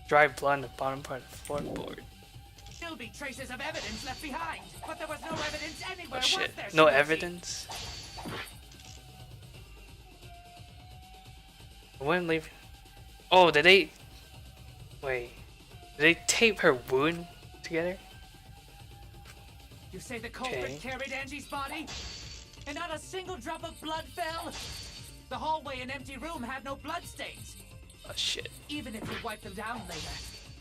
Dry blood on the bottom part of the floorboard. Still be traces of evidence left behind, but there was no evidence anywhere. Oh shit, was there, no Shinichi? evidence? I wouldn't leave. Oh, did they... Wait. Did they tape her wound together? You say the culprit carried Angie's body? And not a single drop of blood fell? The hallway and empty room had no bloodstains. Oh shit. Even if you wipe them down later,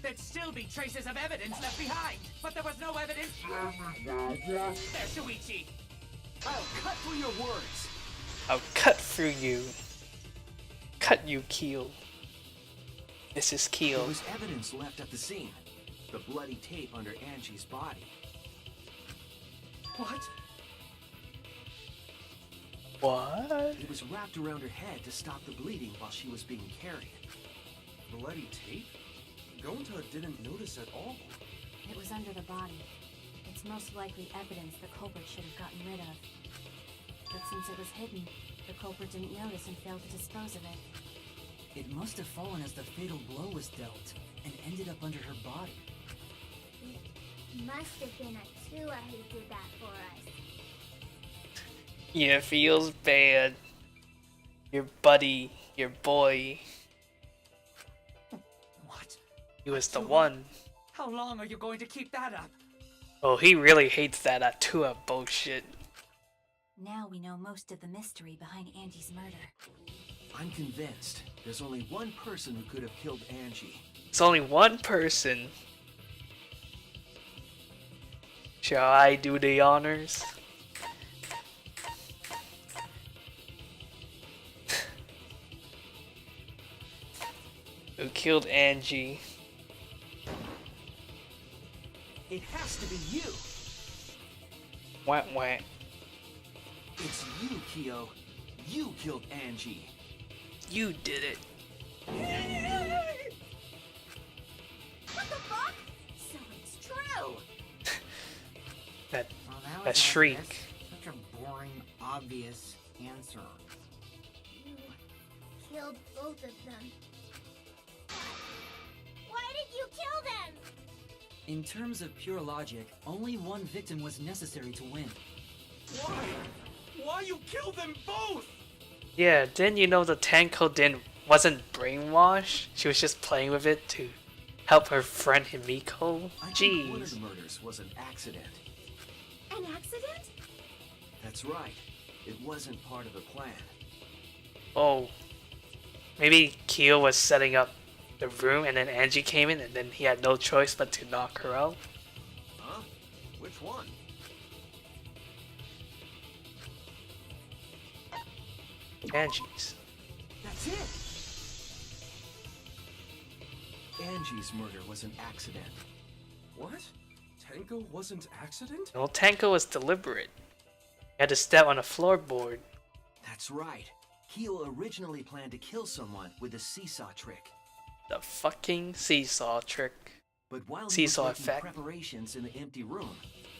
there'd still be traces of evidence left behind. But there was no evidence. There, Shuichi. I'll cut through your words. I'll cut through you. Cut you, Keel. Mrs. Keel. There was evidence left at the scene. The bloody tape under Angie's body. What? What? It was wrapped around her head to stop the bleeding while she was being carried. Bloody tape? Gonta didn't notice at all. It was under the body. It's most likely evidence the culprit should have gotten rid of. But since it was hidden, the culprit didn't notice and failed to dispose of it. It must have fallen as the fatal blow was dealt, and ended up under her body. It must have been Atua who did that for us. Yeah, feels bad. Your buddy, your boy. What? He was the one. How long are you going to keep that up? Oh, he really hates that Atua bullshit. Now we know most of the mystery behind Angie's murder. I'm convinced there's only one person who could have killed Angie. It's only one person. Shall I do the honors? Who killed Angie? It has to be you. Wah wah. It's you, Kyo. You killed Angie. You did it. What the fuck? So it's true. That Well, that was that shriek. obvious. Such a boring, obvious answer. You killed both of them. Why did you kill them? In terms of pure logic, only one victim was necessary to win. Why? Why you killed them both? Yeah, didn't you know the Tanko wasn't brainwashed? She was just playing with it to help her friend Himiko? I think one of Jeez. the murders was an accident. An accident? That's right. It wasn't part of the plan. Oh. Maybe Kyo was setting up the room and then Angie came in and then he had no choice but to knock her out. Huh? Which one? Angie's. That's it! Angie's murder was an accident. What? Tango wasn't accident? No, Tanko was deliberate. He had to step on a floorboard. That's right. Kyo originally planned to kill someone with the seesaw trick. The fucking seesaw trick. But while he Seesaw was making effect. preparations in the empty room,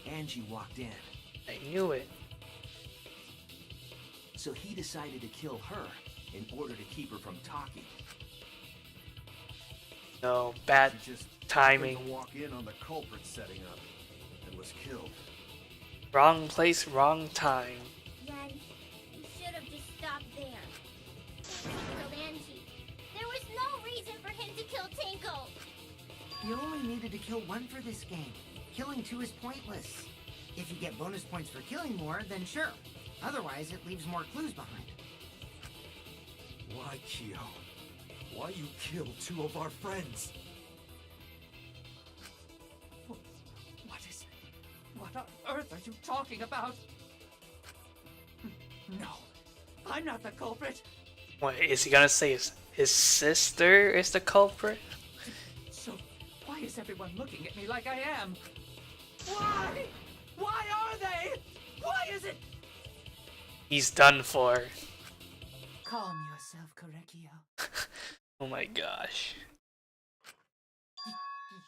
Angie walked in. I knew it. So he decided to kill her in order to keep her from talking. No, bad She just timing. happened to walk in on the culprit setting up and was killed. Wrong place, wrong time. Then you should have just stopped there. Tanko killed Angie. There was no reason for him to kill Tanko. You only needed to kill one for this game. Killing two is pointless. If you get bonus points for killing more, then sure. Otherwise, it leaves more clues behind. Why, Kyo? Why you killed two of our friends? What is... What on earth are you talking about? No, I'm not the culprit. What, is he gonna say his sister is the culprit? So, why is everyone looking at me like I am? Why? Why are they? Why is it? He's done for. Calm yourself, Korekio. Oh my gosh.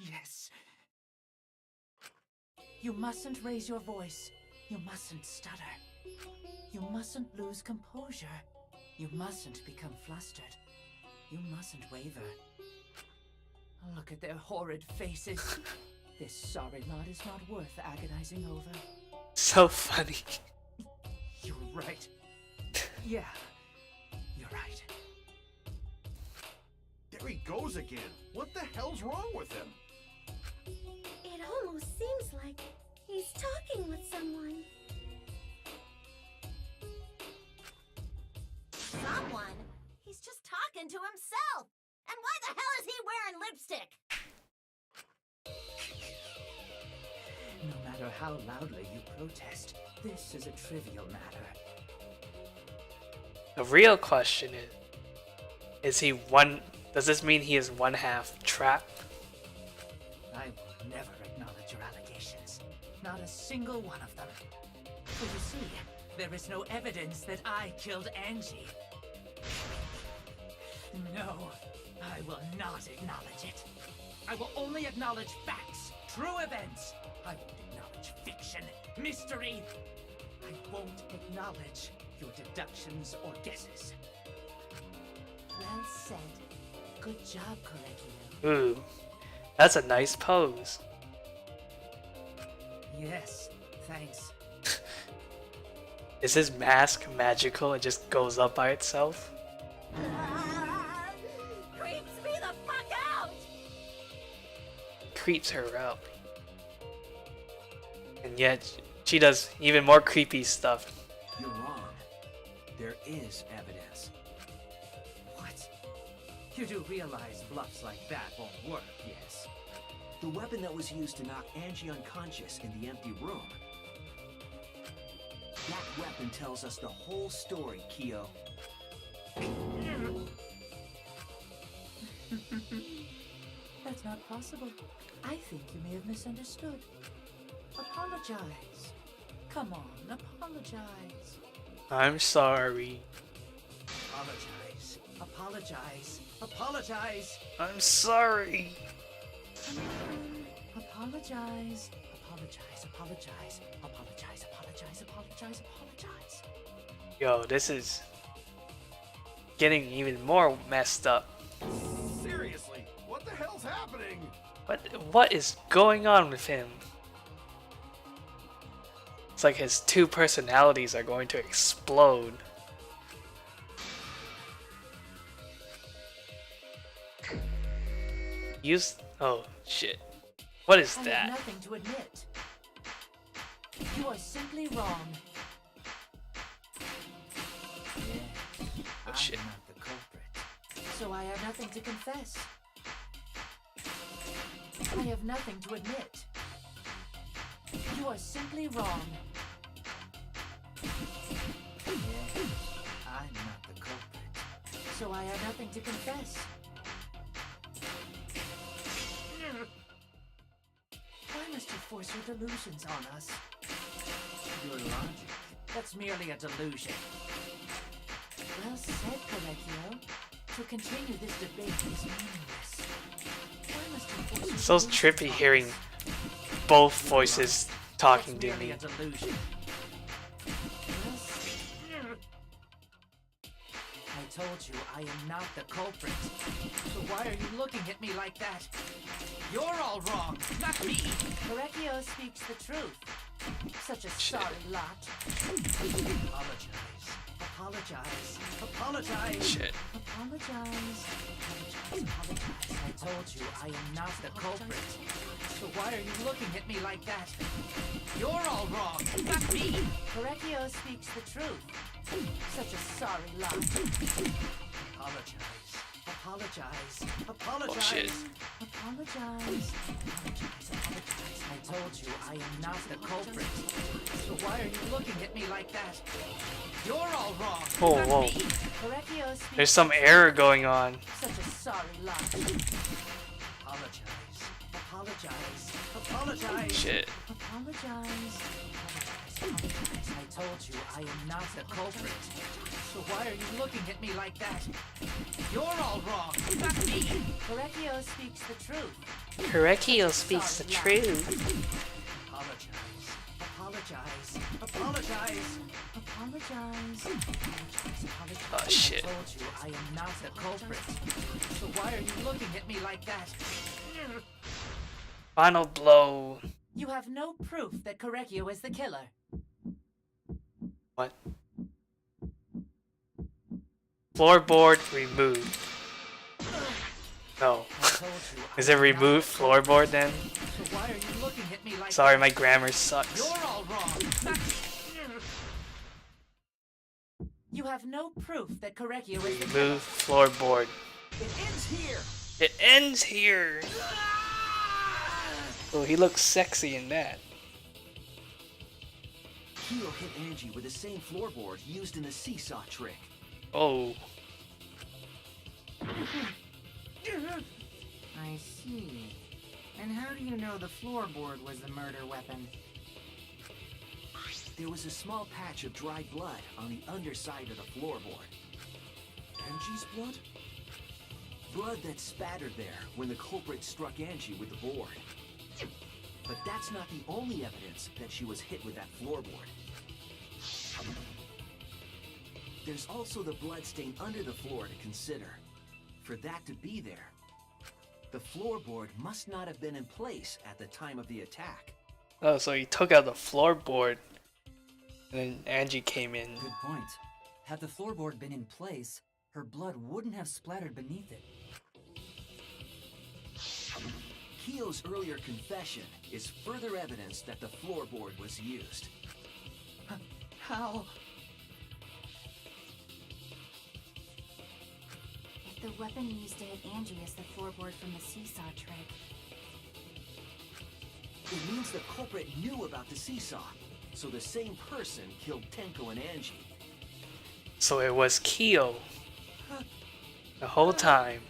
Yes. You mustn't raise your voice. You mustn't stutter. You mustn't lose composure. You mustn't become flustered. You mustn't waver. Look at their horrid faces. This sorry lot is not worth agonizing over. So funny. You're right. Yeah, you're right. There he goes again. What the hell's wrong with him? It almost seems like he's talking with someone. Someone? He's just talking to himself. And why the hell is he wearing lipstick? No matter how loudly you protest, this is a trivial matter. The real question is he one? Does this mean he is one half trapped? I will never acknowledge your allegations. Not a single one of them. For you see, there is no evidence that I killed Angie. No, I will not acknowledge it. I will only acknowledge facts, true events. I won't acknowledge fiction, mystery. I won't acknowledge your deductions or guesses. Well said. Good job, Korekio. Ooh, that's a nice pose. Yes, thanks. Is his mask magical and just goes up by itself? Creeps me the fuck out! Creeps her out. And yet, she does even more creepy stuff. You're wrong. There is evidence. What? You do realize bluffs like that won't work, yes? The weapon that was used to knock Angie unconscious in the empty room. That weapon tells us the whole story, Kyo. That's not possible. I think you may have misunderstood. Apologize. Come on, apologize. I'm sorry. Apologize. Apologize. Apologize. I'm sorry. Apologize. Apologize. Apologize. Apologize. Apologize. Apologize. Apologize. Yo, this is getting even more messed up. Seriously, what the hell's happening? What is going on with him? It's like his two personalities are going to explode. Oh shit. What is I have that? nothing to admit. You are simply wrong. Yeah, Oh shit. I'm not the culprit. So I have nothing to confess. I have nothing to admit. You are simply wrong. Yeah, I'm not the culprit. So I have nothing to confess. Why must you force your delusions on us? Your logic, that's merely a delusion. Well said, Correcchio. To continue this debate is meaningless. Why must you force your So delusions trippy on hearing us? both voices talking That's to merely me. a delusion. I told you I am not the culprit. So why are you looking at me like that? You're all wrong, not me. Correcchio speaks the truth. Such a sorry lot. Apologize. Apologize. Apologize. Shit. Apologize. Apologize. I told you I am not the culprit. So why are you looking at me like that? You're all wrong, not me. Correcchio speaks the truth. Such a sorry lot. Apologize. Apologize. Apologize. Oh shit. Apologize. Apologize. I told you I am not the culprit. So why are you looking at me like that? You're all wrong. Whoa, not whoa. me. Correcchio speaks There's some the error truth. going on. Such a sorry lot. Apologize. Apologize. Apologize. Shit. Apologize. Apologize. I told you I am not the culprit. So why are you looking at me like that? You're all wrong, not me. Correcchio speaks the truth. Correcchio speaks the truth. Apologize. Apologize. Apologize. Apologize. Apologize. Oh shit. I told you I am not the culprit. So why are you looking at me like that? Final blow. You have no proof that Correcchio is the killer. What? Floorboard removed. No. I told you I Is it am not removed the culprit. floorboard then? So why are you looking at me like Sorry, that? my grammar sucks. You're all wrong. You have no proof that Correcchio is the killer. Remove floorboard. It ends here. It ends here. Oh, he looks sexy in that. Kyo hit Angie with the same floorboard used in the seesaw trick. Oh. I see. And how do you know the floorboard was the murder weapon? There was a small patch of dried blood on the underside of the floorboard. Angie's blood? Blood that spattered there when the culprit struck Angie with the board. But that's not the only evidence that she was hit with that floorboard. There's also the blood stain under the floor to consider. For that to be there, the floorboard must not have been in place at the time of the attack. Oh, so he took out the floorboard. And then Angie came in. Good point. Had the floorboard been in place, her blood wouldn't have splattered beneath it. Kyo's earlier confession is further evidence that the floorboard was used. How? If the weapon used to hit Angie is the floorboard from the seesaw trick, It means the culprit knew about the seesaw, so the same person killed Tenko and Angie. So it was Kyo. The whole time.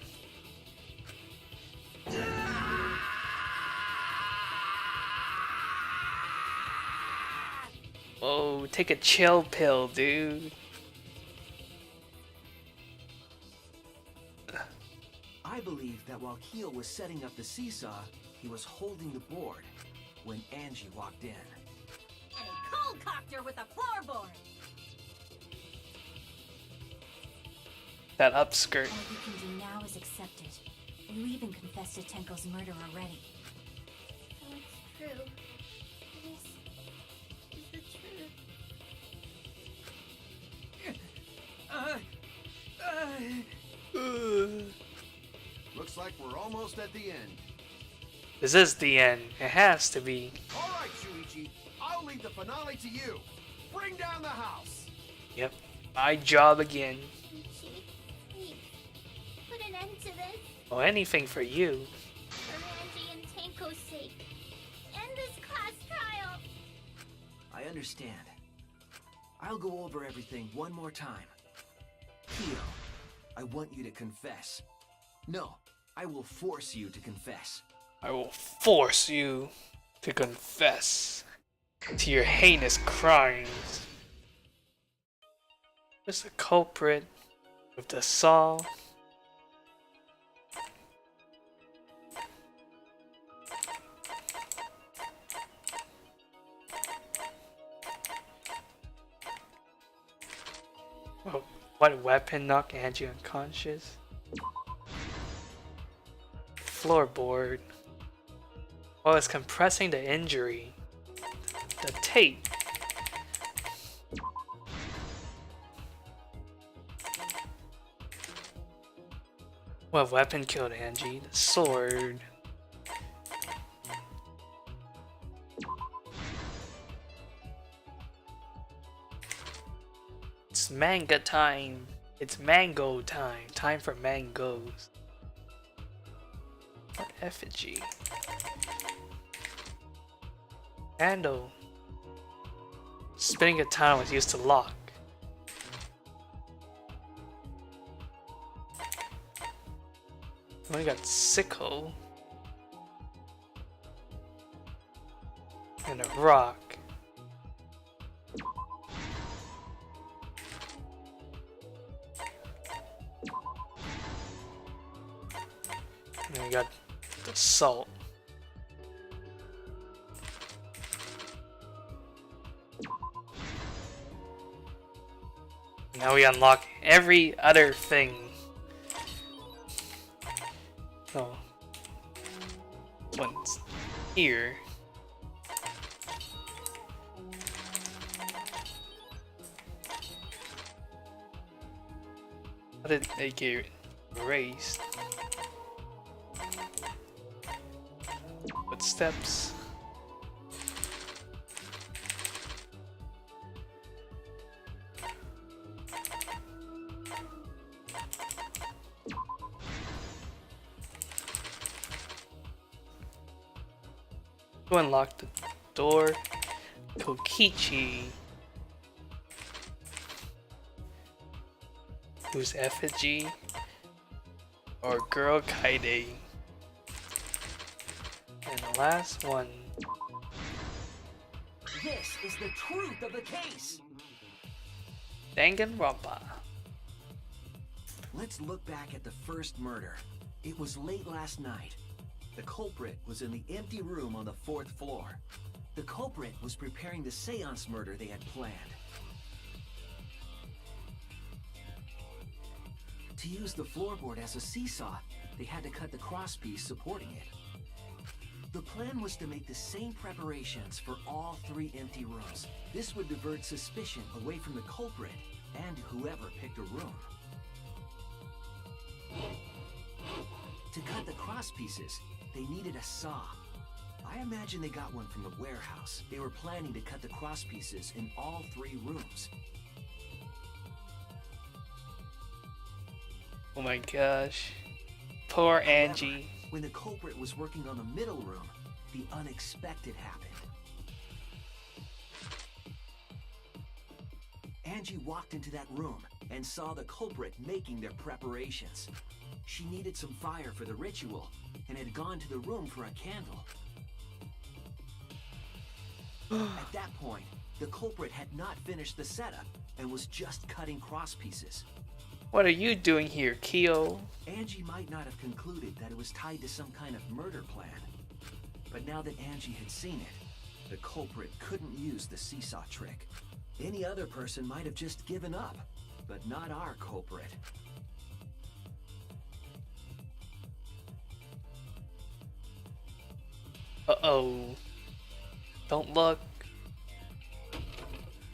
Oh, take a chill pill, dude. I believe that while Kyo was setting up the seesaw, he was holding the board when Angie walked in. And he cold-cocked her with a floorboard. That upskirt. All you can do now is accept it. You even confessed to Tenko's murder already. So it's true. This is the truth. Looks like we're almost at the end. This is the end. It has to be. All right, Shuichi. I'll leave the finale to you. Bring down the house. Yep. My job again. Ichi, please, put an end to this. Oh, anything for you. For Angie and Tenko's sake. End this class trial. I understand. I'll go over everything one more time. Kyo, I want you to confess. No, I will force you to confess. I will force you to confess to your heinous crimes. Where's the culprit with the saw? Oh, what weapon knocked Angie unconscious? Floorboard. Oh, it's compressing the injury. The tape. What weapon killed Angie? The sword. It's manga time. It's mango time. Time for mangoes. What effigy? Handle. Spinning a time was used to lock. We got sickle. And a rock. And we got the salt. Now we unlock every other thing. Oh. This one's here. How did they get erased? Footsteps. Who unlocked the door? Kokichi. Who's effigy? Or girl Kaide? And the last one. This is the truth of the case. Danganronpa. Let's look back at the first murder. It was late last night. The culprit was in the empty room on the 4th floor. The culprit was preparing the seance murder they had planned. To use the floorboard as a seesaw, they had to cut the crosspiece supporting it. The plan was to make the same preparations for all 3 empty rooms. This would divert suspicion away from the culprit and whoever picked a room. To cut the crosspieces, they needed a saw. I imagine they got one from the warehouse. They were planning to cut the crosspieces in all 3 rooms. Oh my gosh. Poor However, Angie. when the culprit was working on the middle room, the unexpected happened. Angie walked into that room and saw the culprit making their preparations. She needed some fire for the ritual, and had gone to the room for a candle. At that point, the culprit had not finished the setup and was just cutting cross pieces. What are you doing here, Kyo? Angie might not have concluded that it was tied to some kind of murder plan. But now that Angie had seen it, the culprit couldn't use the seesaw trick. Any other person might have just given up, but not our culprit. Uh-oh. Don't look.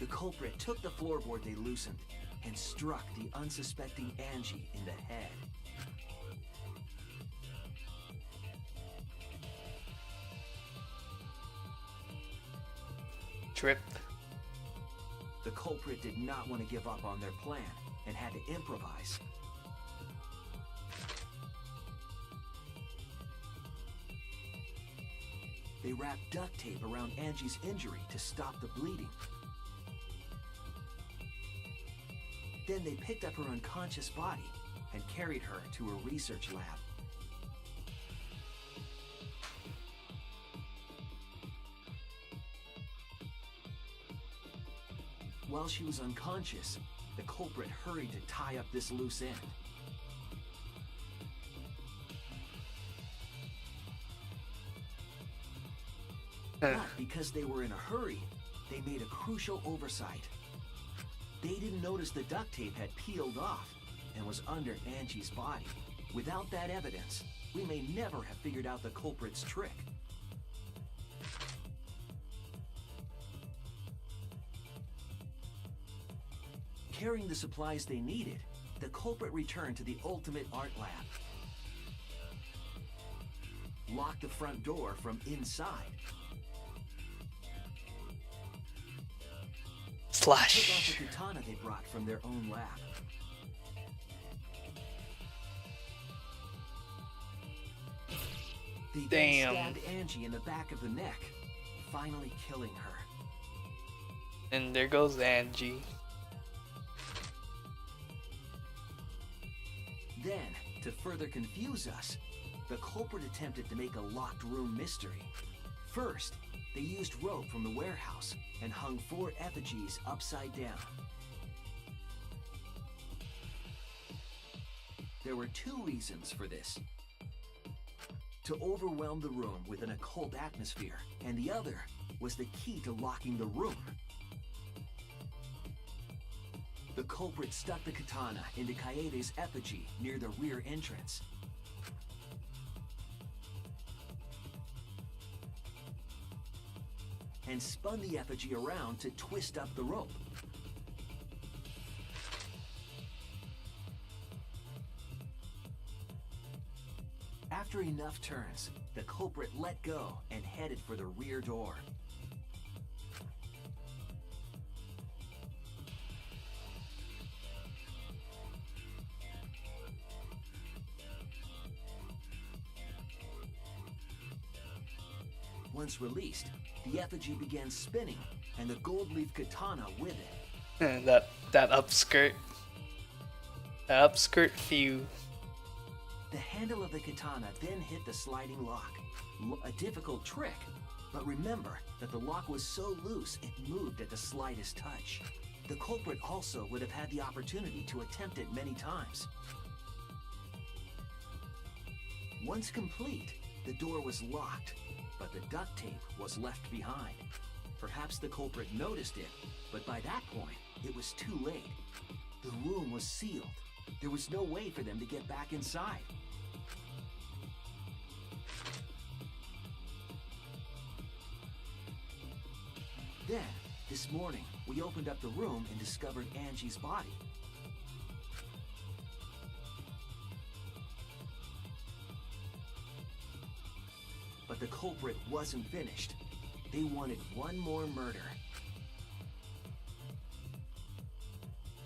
The culprit took the floorboard they loosened and struck the unsuspecting Angie in the head. Trip. The culprit did not want to give up on their plan and had to improvise. They wrapped duct tape around Angie's injury to stop the bleeding. Then they picked up her unconscious body and carried her to a research lab. While she was unconscious, the culprit hurried to tie up this loose end. But because they were in a hurry, they made a crucial oversight. They didn't notice the duct tape had peeled off and was under Angie's body. Without that evidence, we may never have figured out the culprit's trick. Carrying the supplies they needed, the culprit returned to the ultimate art lab. Locked the front door from inside. Slash. Took off the katana they brought from their own lab. They then stabbed Angie in the back of the neck, finally killing her. And there goes Angie. Then, to further confuse us, the culprit attempted to make a locked room mystery. First, they used rope from the warehouse and hung 4 effigies upside down. There were 2 reasons for this. To overwhelm the room with an occult atmosphere, and the other was the key to locking the room. The culprit stuck the katana into Kaede's effigy near the rear entrance. And spun the effigy around to twist up the rope. After enough turns, the culprit let go and headed for the rear door. Once released, the effigy began spinning, and the gold leaf katana with it. And that upskirt. That upskirt view. The handle of the katana then hit the sliding lock. A difficult trick, but remember that the lock was so loose it moved at the slightest touch. The culprit also would have had the opportunity to attempt it many times. Once complete, the door was locked, but the duct tape was left behind. Perhaps the culprit noticed it, but by that point, it was too late. The room was sealed. There was no way for them to get back inside. Then, this morning, we opened up the room and discovered Angie's body. But the culprit wasn't finished. They wanted one more murder.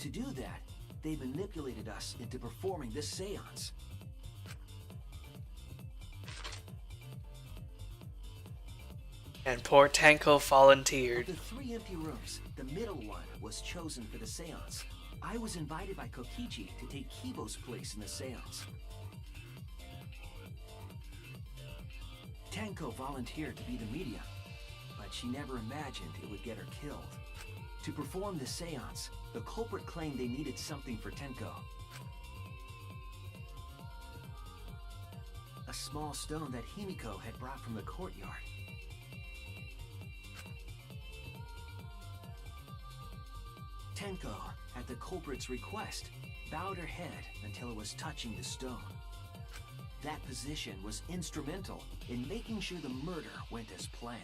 To do that, they manipulated us into performing this seance. And poor Tanko volunteered. Of the 3 empty rooms, the middle one was chosen for the seance. I was invited by Kokichi to take Kibo's place in the seance. Tenko volunteered to be the medium, but she never imagined it would get her killed. To perform the seance, the culprit claimed they needed something for Tenko. A small stone that Himiko had brought from the courtyard. Tenko, at the culprit's request, bowed her head until it was touching the stone. That position was instrumental in making sure the murder went as planned.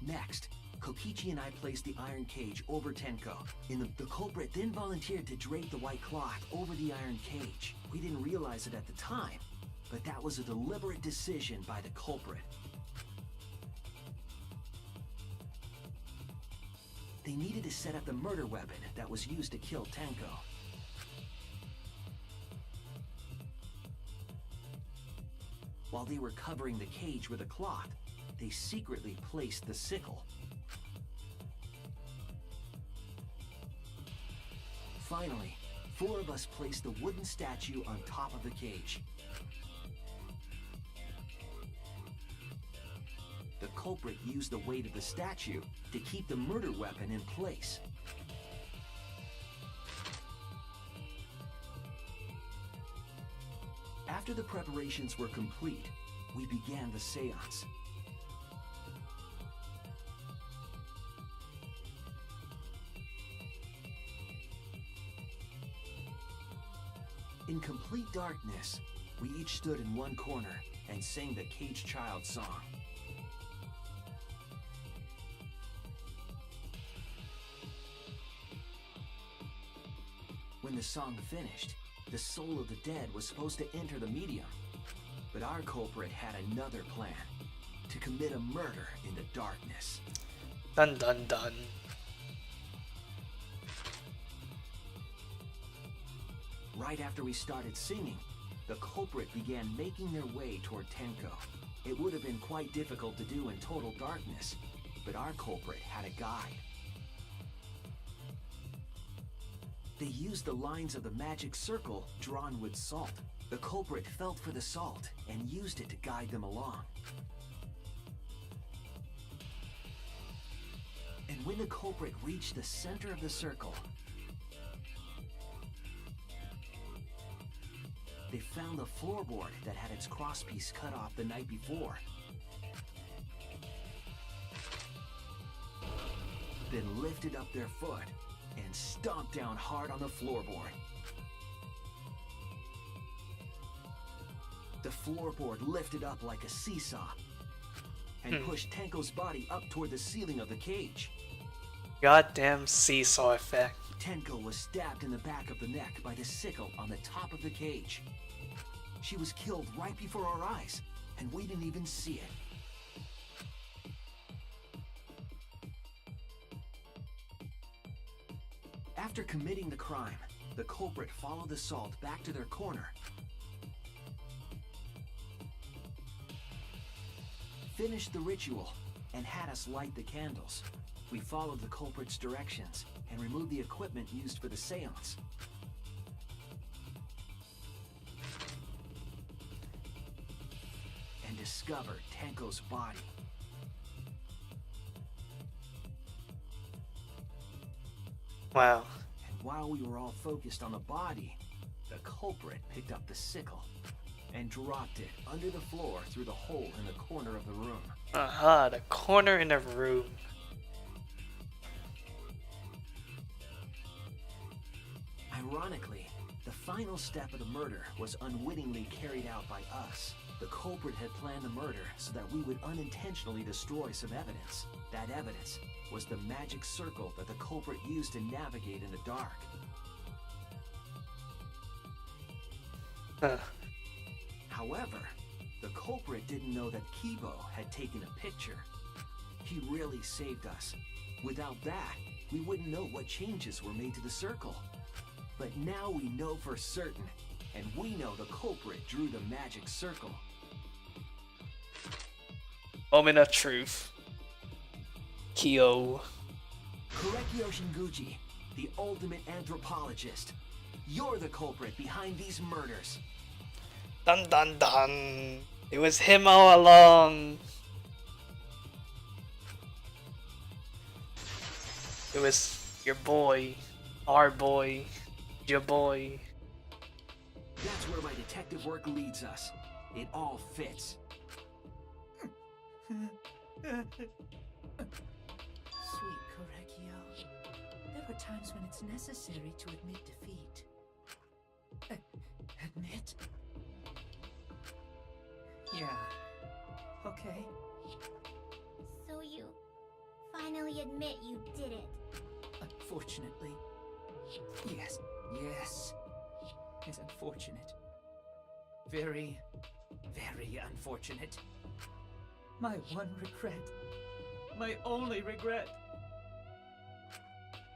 Next, Kokichi and I placed the iron cage over Tenko. The culprit then volunteered to drape the white cloth over the iron cage. We didn't realize it at the time, but that was a deliberate decision by the culprit. They needed to set up the murder weapon that was used to kill Tenko. While they were covering the cage with a cloth, they secretly placed the sickle. Finally, 4 of us placed the wooden statue on top of the cage. The culprit used the weight of the statue to keep the murder weapon in place. After the preparations were complete, we began the seance. In complete darkness, we each stood in one corner and sang the Caged Child song. When the song finished, the soul of the dead was supposed to enter the medium. But our culprit had another plan, to commit a murder in the darkness. Dun dun dun. Right after we started singing, the culprit began making their way toward Tenko. It would have been quite difficult to do in total darkness, but our culprit had a guide. They used the lines of the magic circle drawn with salt. The culprit felt for the salt and used it to guide them along. And when the culprit reached the center of the circle, they found the floorboard that had its crosspiece cut off the night before. Then lifted up their foot and stomped down hard on the floorboard. The floorboard lifted up like a seesaw and pushed Tenko's body up toward the ceiling of the cage. Goddamn seesaw effect. Tenko was stabbed in the back of the neck by the sickle on the top of the cage. She was killed right before our eyes, and we didn't even see it. After committing the crime, the culprit followed the salt back to their corner, finished the ritual, and had us light the candles. We followed the culprit's directions and removed the equipment used for the seance. And discovered Tenko's body. Wow. And while we were all focused on the body, the culprit picked up the sickle and dropped it under the floor through the hole in the corner of the room. Aha, the corner in the room. Ironically, the final step of the murder was unwittingly carried out by us. The culprit had planned the murder so that we would unintentionally destroy some evidence. That evidence was the magic circle that the culprit used to navigate in the dark. However, the culprit didn't know that Kibo had taken a picture. He really saved us. Without that, we wouldn't know what changes were made to the circle. But now we know for certain, and we know the culprit drew the magic circle. Moment of truth. Kyo. Korekyo Shinguchi, the ultimate anthropologist. You're the culprit behind these murders. Dun dun dun. It was him all along. It was your boy, our boy, your boy. That's where my detective work leads us. It all fits. Sweet Correggio. There are times when it's necessary to admit defeat. Admit? Yeah. Okay. So you finally admit you did it. Unfortunately. Yes. It's unfortunate. Very, very unfortunate. My one regret, my only regret,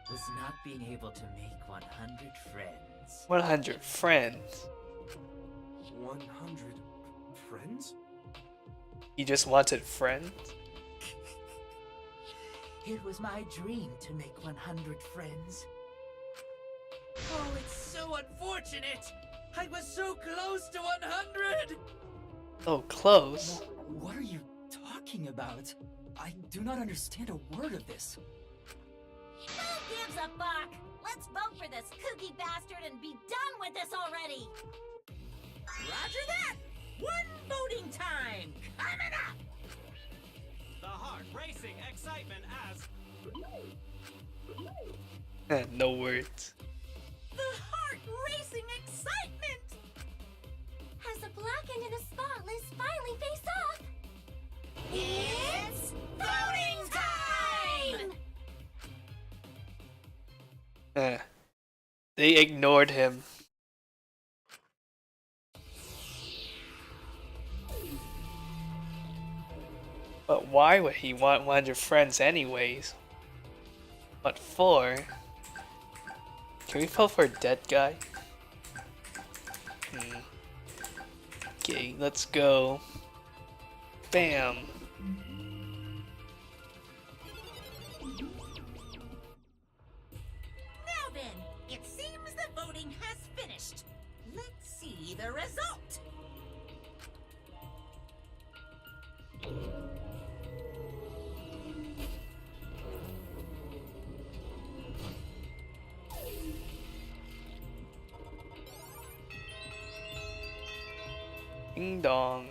was not being able to make 100 friends. 100 friends. 100 friends? You just wanted friends? It was my dream to make 100 friends. Oh, it's so unfortunate! I was so close to 100! So close. What are you talking about? I do not understand a word of this. Who gives a fuck? Let's vote for this kooky bastard and be done with this already! Roger that! One voting time! Coming up! The heart racing excitement as No words. The heart-racing excitement! As the blackened and the spotless finally face off, It's voting time! They ignored him. But why would he want 100 friends anyways? What for? Can we vote for a dead guy? Okay, let's go. Bam. Now then, it seems the voting has finished. Let's see the result. Ding dong.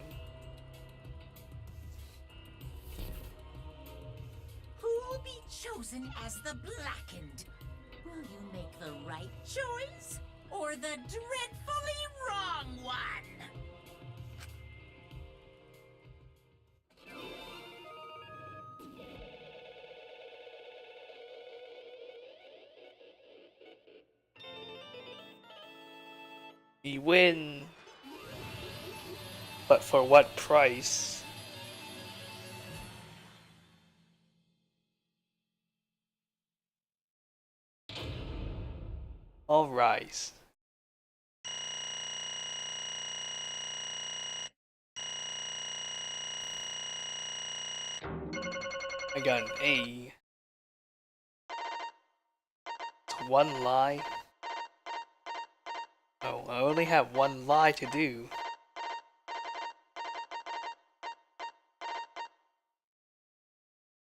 Who'll be chosen as the blackened? Will you make the right choice or the dreadfully wrong one? We win. But for what price? All rise. I got an A. It's one lie. Oh, I only have one lie to do.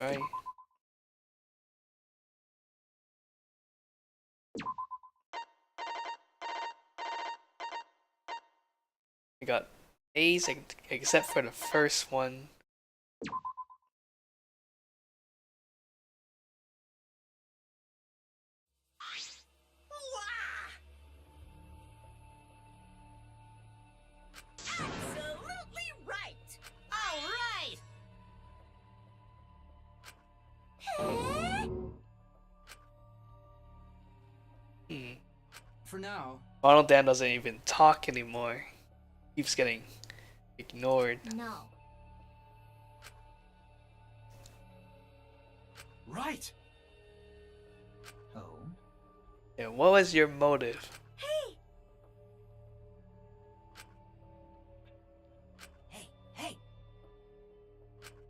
Right. I got A's except for the first one. Absolutely right! All right! For now, Ronald Dan doesn't even talk anymore. Keeps getting ignored. no. Right! Oh? Yeah, what was your motive? Hey! Hey!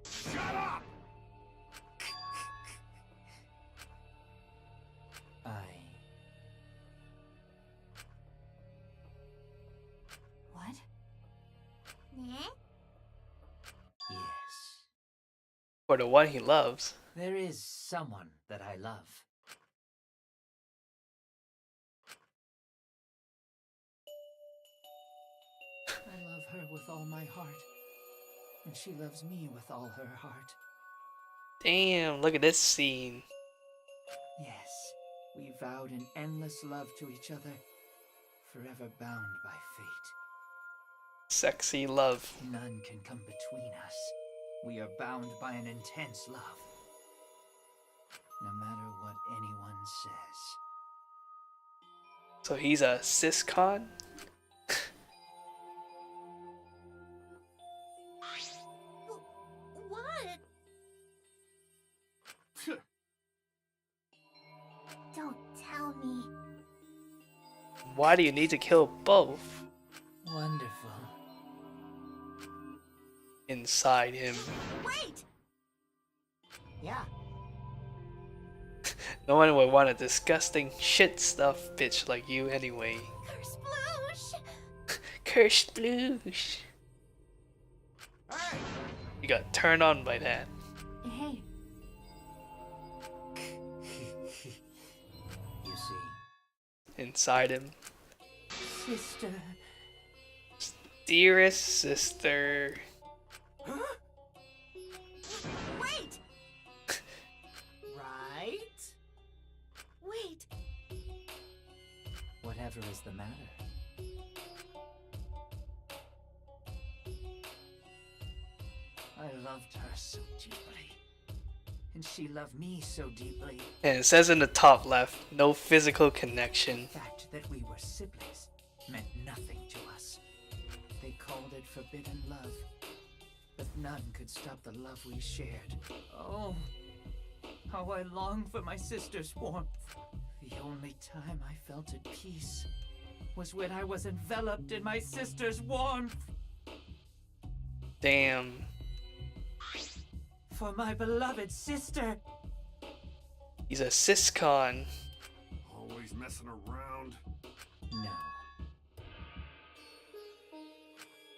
Shut up! For the one he loves. There is someone that I love. I love her with all my heart, and she loves me with all her heart. Damn, look at this scene. Yes, we vowed an endless love to each other, forever bound by fate. Sexy love. None can come between us. We are bound by an intense love. No matter what anyone says. So he's a siscon? What? Don't tell me. Why do you need to kill both? Wonderful. Inside him. Wait! Yeah. No one would want a disgusting shit stuff bitch like you anyway. Curse Bloosh! Cursed blues. Hey! You got turned on by that. Hey, You see, Inside him. sister. Dearest sister. Huh? Wait! Right? Wait! Whatever is the matter? I loved her so deeply. And she loved me so deeply. And it says in the top left, no physical connection. The fact that we were siblings meant nothing to us. They called it forbidden love. But none could stop the love we shared. Oh, how I long for my sister's warmth. The only time I felt at peace was when I was enveloped in my sister's warmth. Damn. For my beloved sister. He's a siscon. Always messing around. No.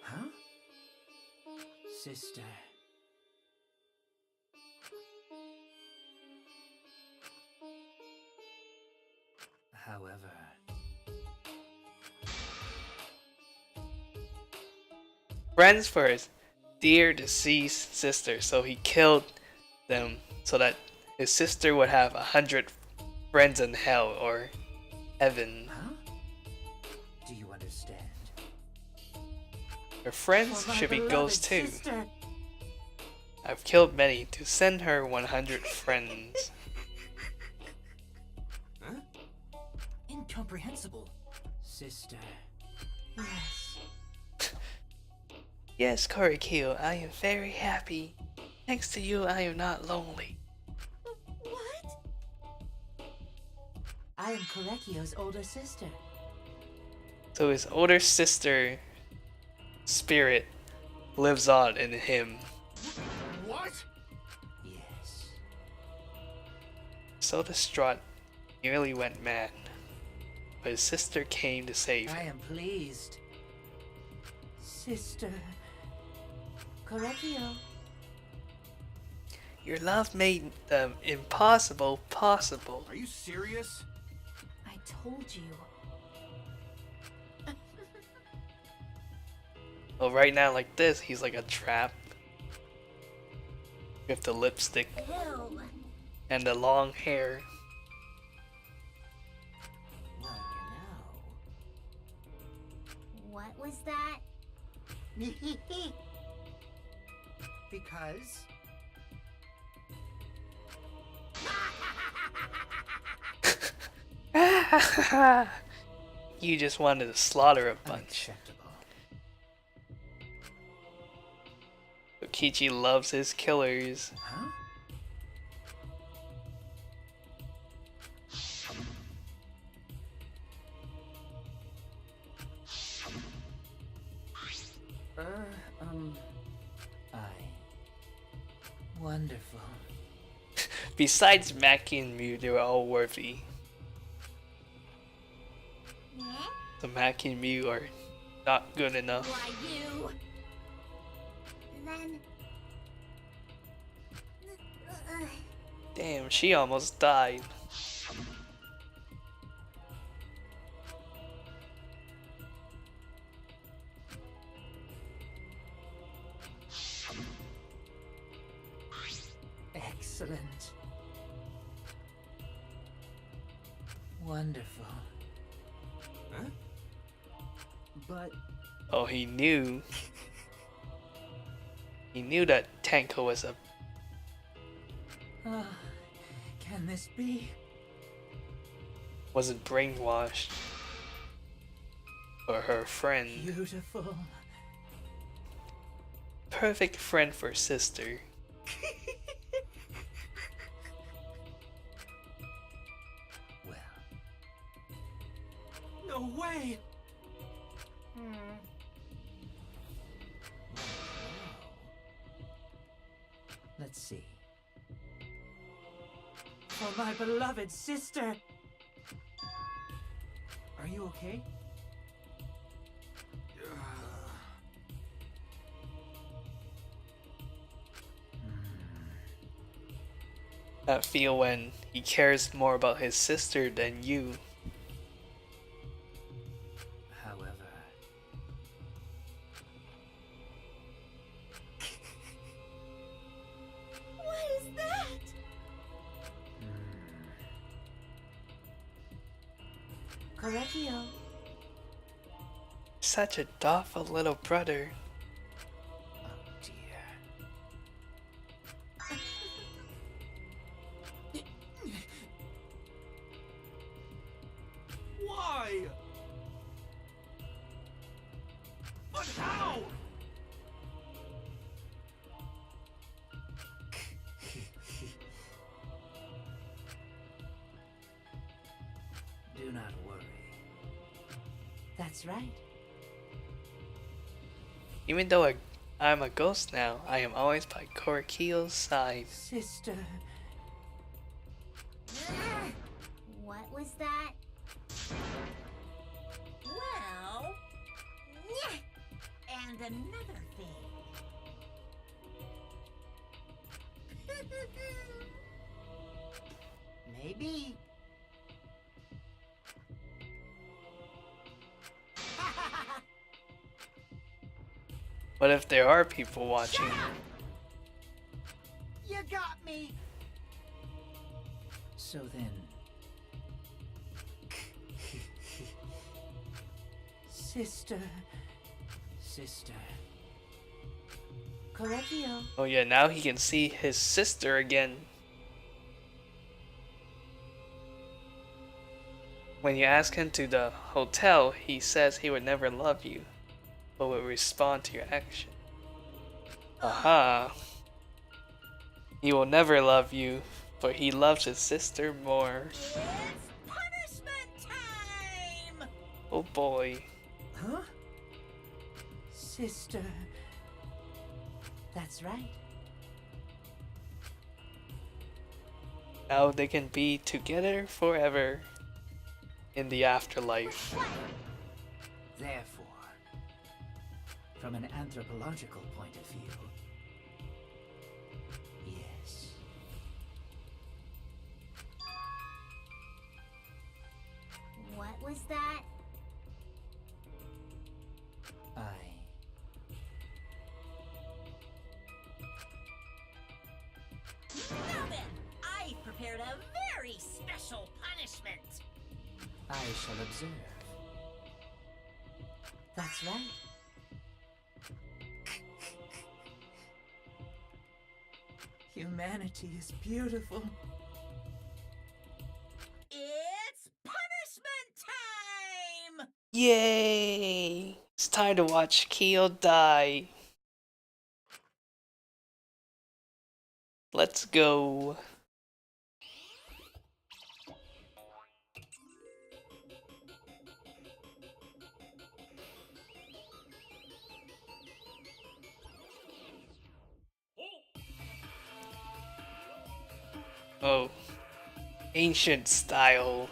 Huh? Sister. However, Friends for his dear deceased sister, so he killed them so that his sister would have 100 friends in hell or heaven. huh? Do you understand? Her friends For my should be beloved ghosts too. sister. I've killed many to send her 100 friends. Huh? Incomprehensible. Sister. Yes. Yes, Korikyo, I am very happy. Thanks to you, I am not lonely. What? I am Korekio's older sister. So his older sister spirit lives on in him. What? Yes. So distraught, he nearly went mad. But his sister came to save I him. am pleased. Sister. Korekio. Your love made the impossible possible. Are you serious? I told you. Well, right now, like this, he's like a trap. With the lipstick Ew. and the long hair. Well, What was that? Because You just wanted to slaughter a bunch. Unacceptable. Kichi loves his killers. Huh? Wonderful. Besides Maki and Mew, they were all worthy. Eh? The Maki and Mew are not good enough. Why you? Then Damn, she almost died. Excellent. Wonderful. Huh? But Oh, he knew. He knew that Tanko was a... can this be? wasn't brainwashed. Or her friend. Beautiful. Perfect friend for sister. Well, No way! let's see. For my beloved sister! Are you okay? That feel when he cares more about his sister than you. However, What is that? Correctio. Such a thoughtful little brother. Oh dear. Why? But how? Do not worry. That's right. Even though I'm a ghost now, I am always by Korakio's side. Sister. What was that? Well, and another thing. Maybe. What if there are people watching? You got me. So then. Sister. Sister. Correctio. Oh yeah, now he can see his sister again. When you ask him to the hotel, he says he would never love you, but would respond to your action. Aha! He will never love you, but he loves his sister more. It's punishment time! Oh boy. Huh? Sister. That's right. Now they can be together forever in the afterlife. Therefore, from an anthropological point of view, yes. What was that? Now then, I've prepared a very special punishment. I shall observe. That's right. Humanity is beautiful. It's punishment time! Yay! It's time to watch Kyo die. Let's go. Oh, ancient style.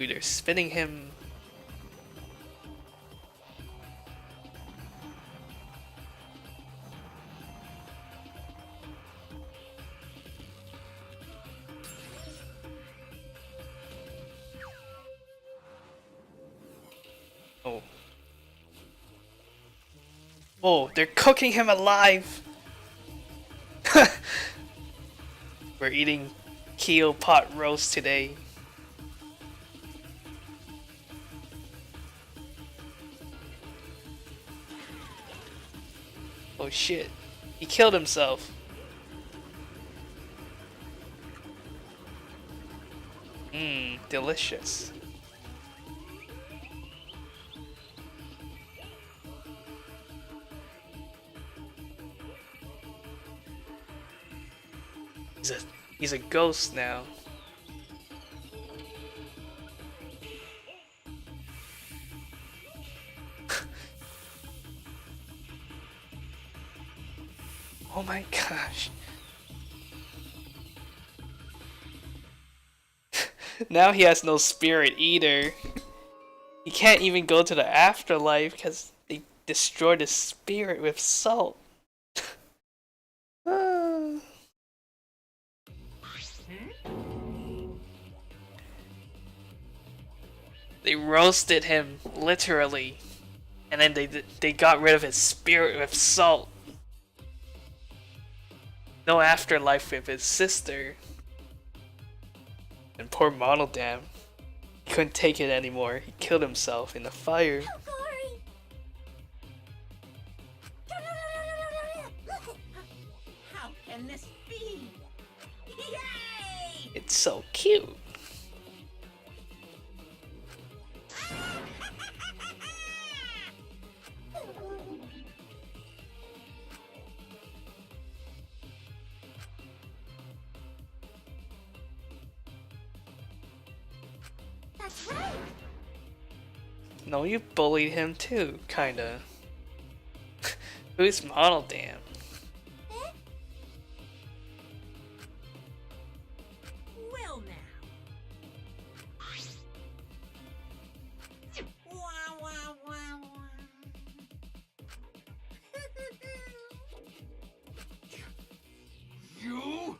Ooh, they're spinning him. Oh. Oh, they're cooking him alive! We're eating Keo pot roast today. Oh shit. He killed himself. Mmm, delicious. He's a ghost now. Oh my gosh. Now he has no spirit either. He can't even go to the afterlife because they destroyed his spirit with salt. They roasted him, literally. And then they got rid of his spirit with salt. No afterlife with his sister. And poor Monodam. He couldn't take it anymore. He killed himself in the fire. How can this be? Yay! It's so cute. That's right. No, you bullied him too, kinda. Who's Monodam? Well now. Wah, wah, wah, wah. You?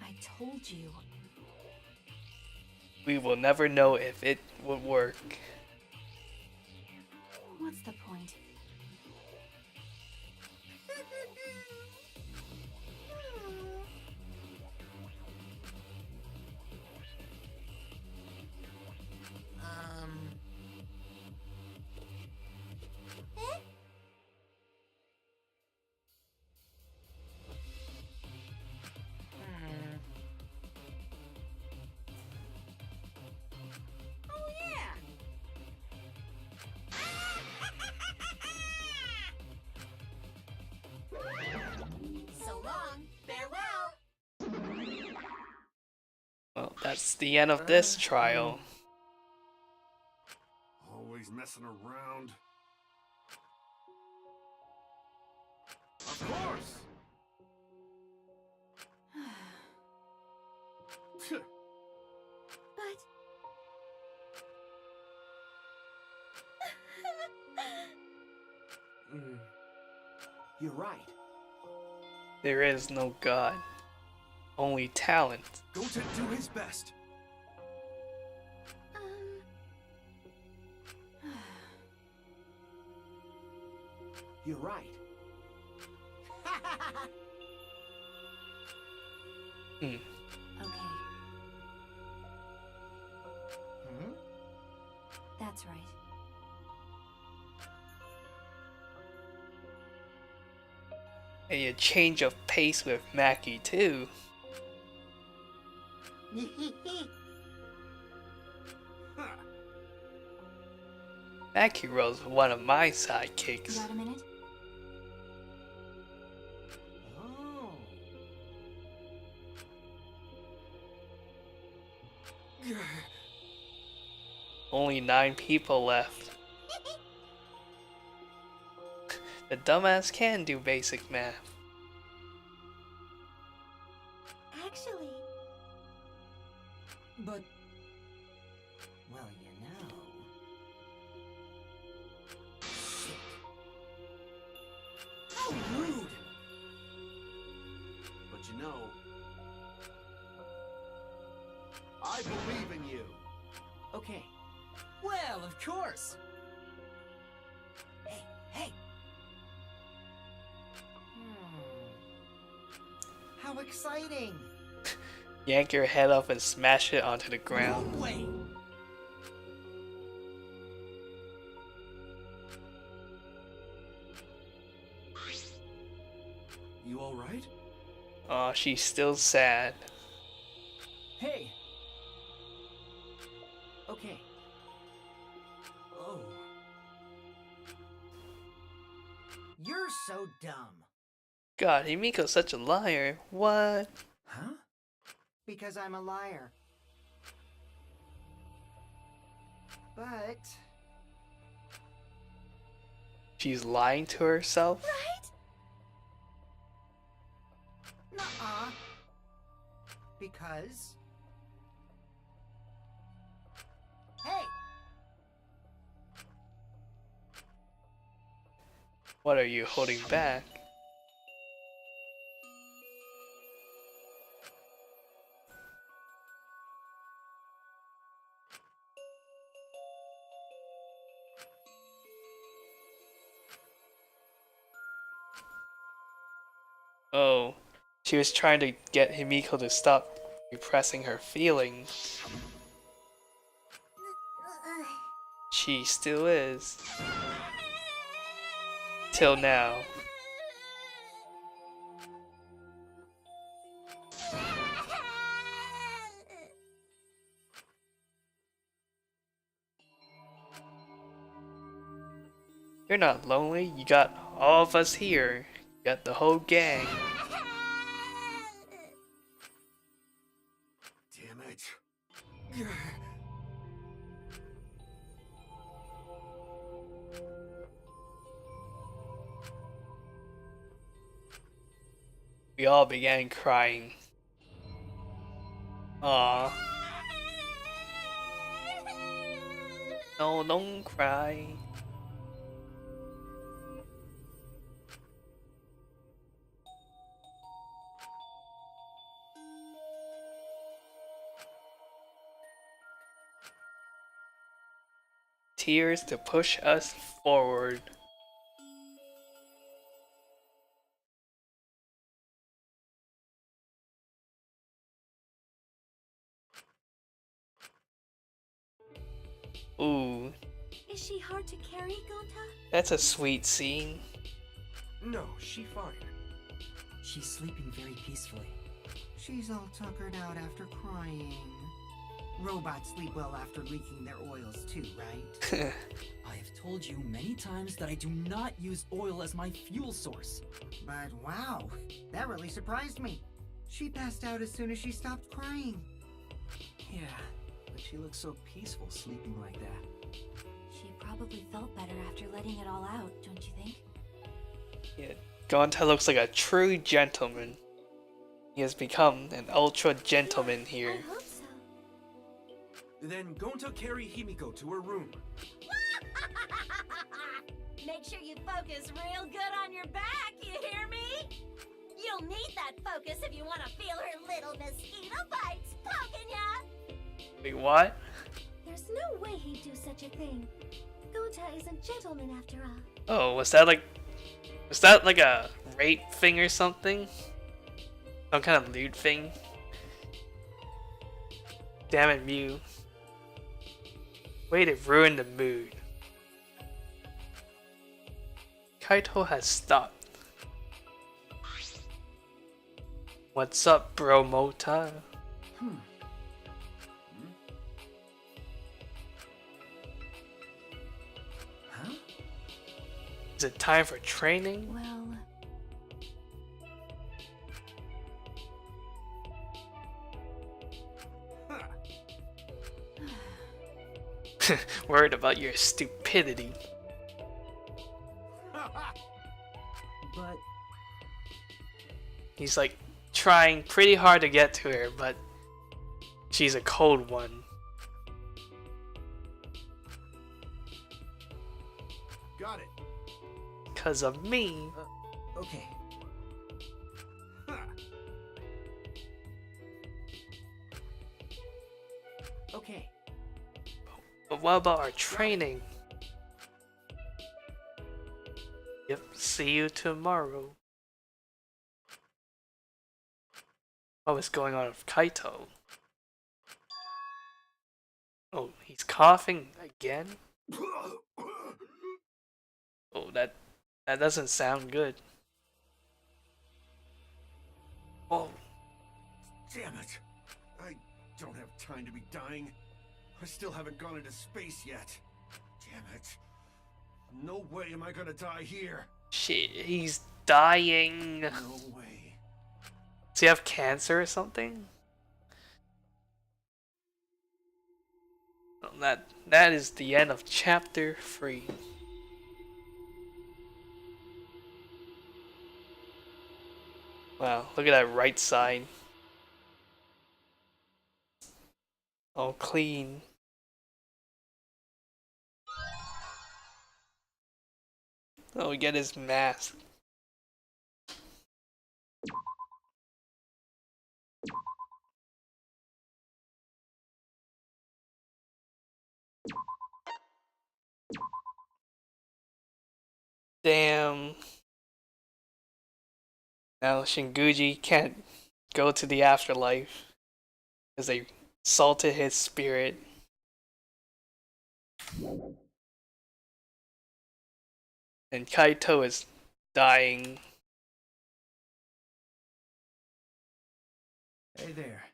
I told you. We will never know if it would work. What's the point? Oh yeah. So long, farewell. Well, that's the end of this trial. Always messing around. Of course. But... You're right. There is no God, only talent. Go to do his best. You're right. Hmm. Okay, that's right. And a change of pace with Maki too. Makiro's one of my sidekicks. Got a minute? Oh. Only 9 people left. The dumbass can do basic math. Actually... But Well, you know. How rude! But you know, I believe in you. Okay. well, Well, of course. Hey, hey! How exciting! Yank your head off and smash it onto the ground. No way! You alright? Aw, she's still sad. Hey! Okay. Oh. You're so dumb. God, Himiko's such a liar. What? Huh? Because I'm a liar. But... She's lying to herself? Right? nuh-uh. Because... Hey! What are you holding back? Oh, she was trying to get Himiko to stop repressing her feelings. She still is. Till now. You're not lonely, you got all of us here. You got the whole gang. Damn it. We all began crying. Aww. No, don't cry. Tears to push us forward. Ooh, Is she hard to carry, Gonta? that's a sweet scene. No, she fine. She's sleeping very peacefully. She's all tuckered out after crying. Robots sleep well after leaking their oils too, right? I have told you many times that I do not use oil as my fuel source. But wow, that really surprised me. She passed out as soon as she stopped crying. Yeah, but she looks so peaceful sleeping like that. She probably felt better after letting it all out, don't you think? Yeah, Gonta looks like a true gentleman. He has become an ultra gentleman here. I hope so. Then Gonta carry Himiko to her room. Make sure you focus real good on your back, you hear me? You'll need that focus if you want to feel her little mosquito bites poking ya! Wait, what? There's no way he'd do such a thing. Gonta is a gentleman after all. Oh, was that like a rape thing or something? Some kind of lewd thing? Damn it, Mew. Way to ruin the mood. Kaito has stopped. What's up, bro Mota? Huh? Is it time for training? Well, Worried about your stupidity. But He's like trying pretty hard to get to her, but she's a cold one. Got it. Cause of me. okay. Okay. But what about our training? Yep, see you tomorrow. What was going on with Kaito? Oh, he's coughing again? Oh, that doesn't sound good. Oh. Damn it! I don't have time to be dying. I still haven't gone into space yet. Damn it. No way am I gonna die here. Shit, he's dying. No way. Does he have cancer or something? Well, that is the end of chapter 3. Wow, look at that right side. All clean. Oh, we get his mask. Damn. Now Shinguji can't go to the afterlife because they salted his spirit. And Kaito is dying. Hey there.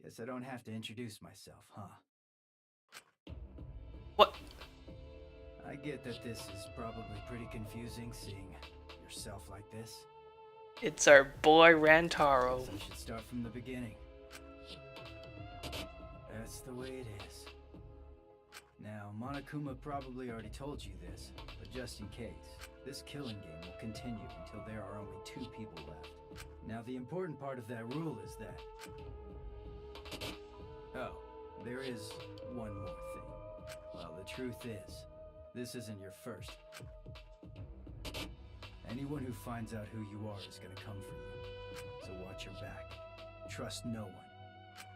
Guess I don't have to introduce myself, huh? What? I get that this is probably pretty confusing seeing yourself like this. It's our boy Rantaro. Guess I should start from the beginning. That's the way it is. Now, Monokuma probably already told you this, but just in case, this killing game will continue until there are only 2 people left. Now, the important part of that rule is that... Oh, there is one more thing. Well, the truth is, this isn't your first. Anyone who finds out who you are is gonna come for you. So watch your back. Trust no one.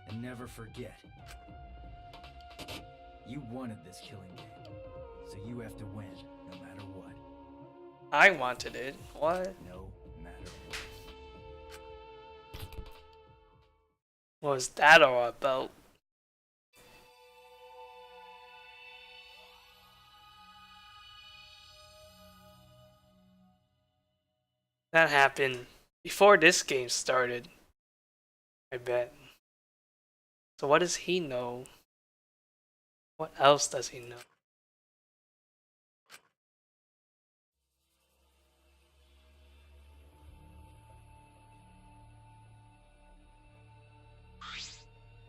And never forget. You wanted this killing game. So you have to win, no matter what. I wanted it. What? No matter what. What was that all about? That happened before this game started, I bet. So what does he know? What else does he know?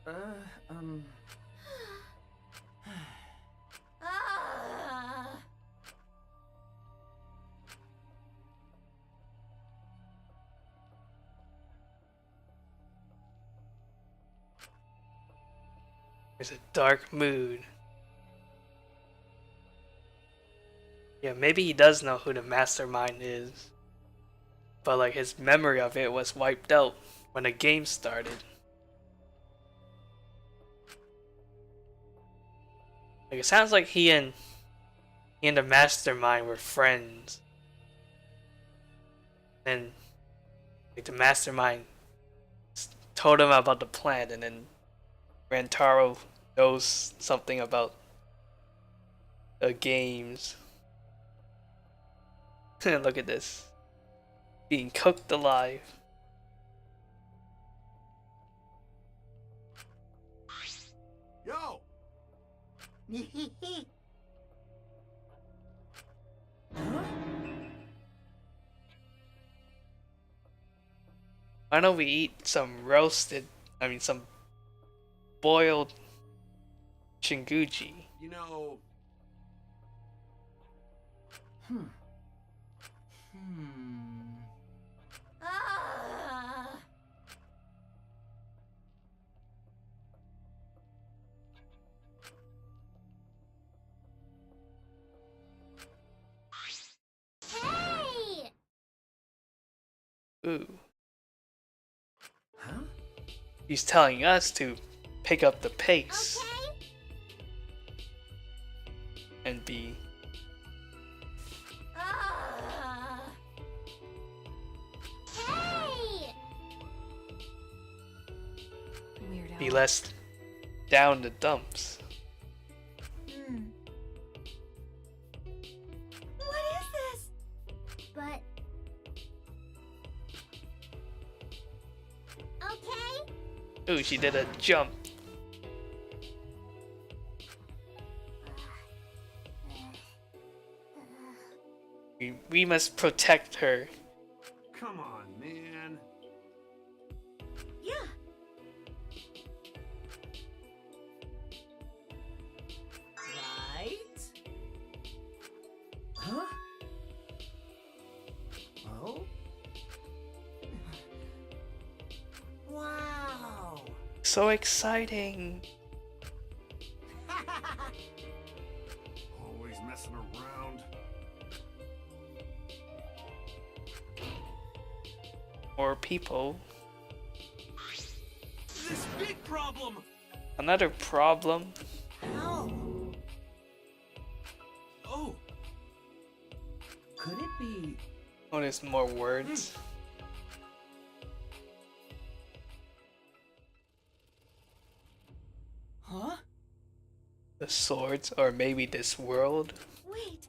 Ah! There's a dark mood. Yeah, maybe he does know who the mastermind is. But like his memory of it was wiped out when the game started. Like it sounds like he and the mastermind were friends. And like the mastermind told him about the plan, and then Rantaro knows something about the games. Look at this. Being cooked alive. Yo! Why don't we eat some some boiled Shinguji? You know... Ah! Hey! Ooh. Huh? He's telling us to pick up the pace. Okay. and B. Hey! Weirdo. Be less down the dumps. What is this? But... Okay? Ooh, she did a jump. We must protect her. Come on, man. Yeah. Right? Huh? Oh? Wow! So exciting. Always messing around. More people. This big problem! Another problem. How? Oh, Could it be? Oh, there's more words. Huh? The swords, or maybe this world. Wait.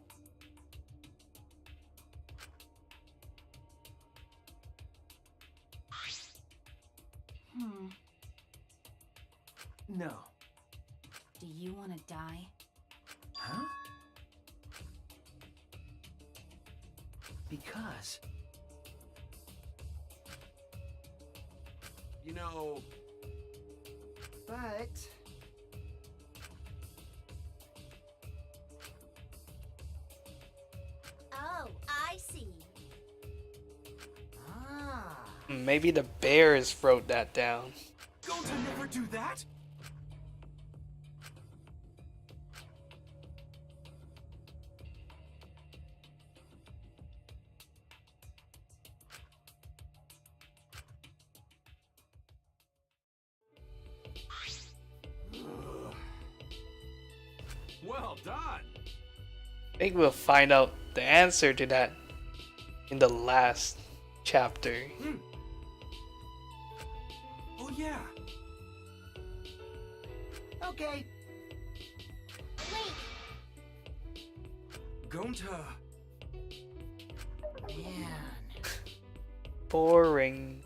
No. Do you want to die? Huh? Because You know, But Oh, I see. Maybe the bears wrote that down. don't I never do that? well done. I think we'll find out the answer to that in the last chapter. Oh yeah. okay. Wait, Gonta. Man. Boring.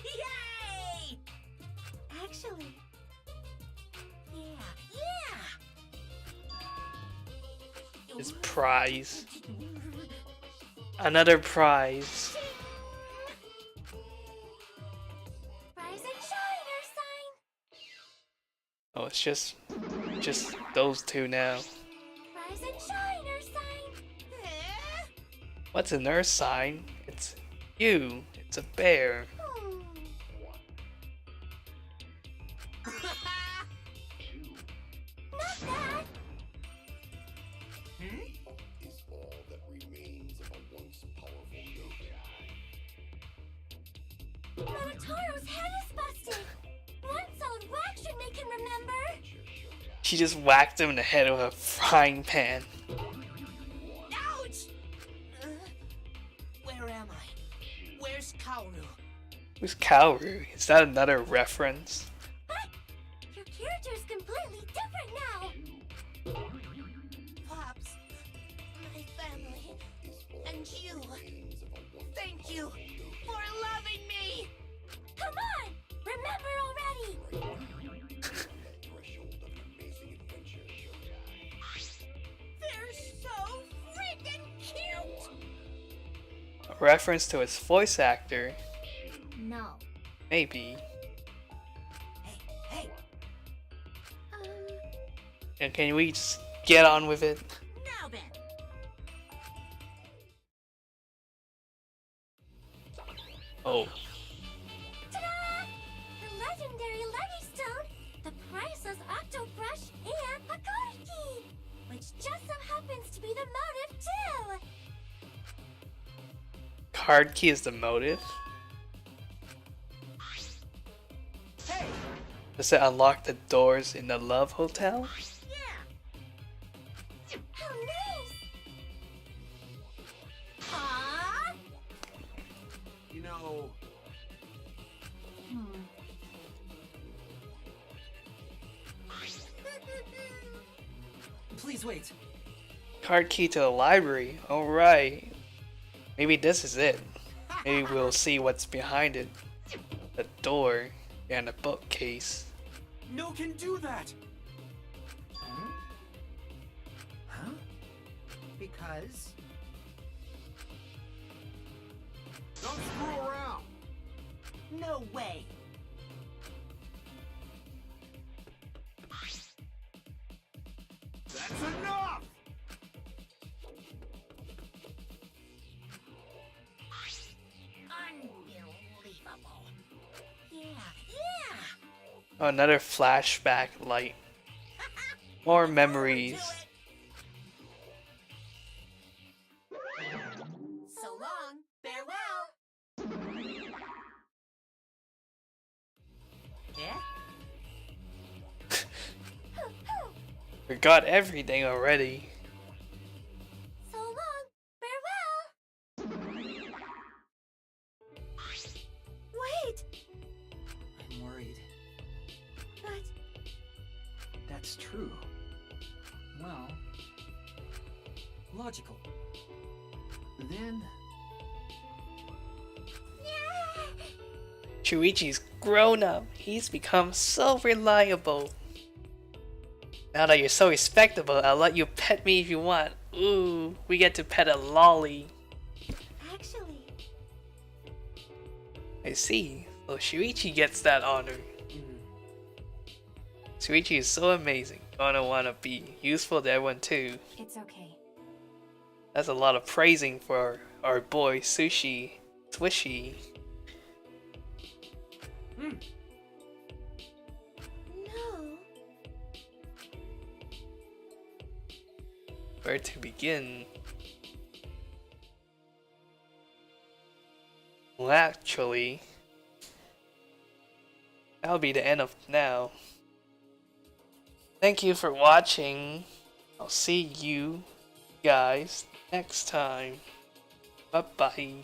Yay! Actually, Yeah. His prize. Another prize. rise and shine, Earthsign! Oh, it's just those two now. Rise and shine, Earthsign! What's an earth sign? It's you. It's a bear. Not bad! Is all that remains of a once powerful yokai. Monotaro's head is busted! One solid whack should make him remember! She just whacked him in the head with a frying pan. Ouch! Where am I? Where's Kaoru? Who's Kaoru? Is that another reference? Your character's completely different now! Pops, my family, and you. Thank you for loving me. Come on! Remember already! They're so freaking cute. A reference to his voice actor? No. Maybe. Hey, And can we just get on with it? now then. Oh. Ta-da! The legendary Leggy Stone, the priceless Octo Brush, and a card key! Which just so happens to be the motive, too! Card key is the motive? Does it unlock the doors in the Love Hotel? Yeah. How nice. Huh? You know, Please wait. Card key to the library. Alright. Maybe this is it. Maybe we'll see what's behind it. The door and the bookcase. No can do that! Huh? Because don't screw around. no way. That's enough! Unbelievable. Yeah. Oh, another flashback light. More memories. So long. Farewell. Yeah. Forgot everything already. So long. Farewell. Wait. I'm worried. But That's true. Well, logical. Then, Shuichi's grown up. He's become so reliable. Now that you're so respectable, I'll let you pet me if you want. Ooh, we get to pet a lolly. actually, I see. So Shuichi gets that honor. Shuichi is so amazing. Gonna wanna be useful to everyone too. It's okay. That's a lot of praising for our boy Sushi Swishy. no. Where to begin? Well, actually, that'll be the end of now. Thank you for watching. I'll see you guys next time. Bye bye.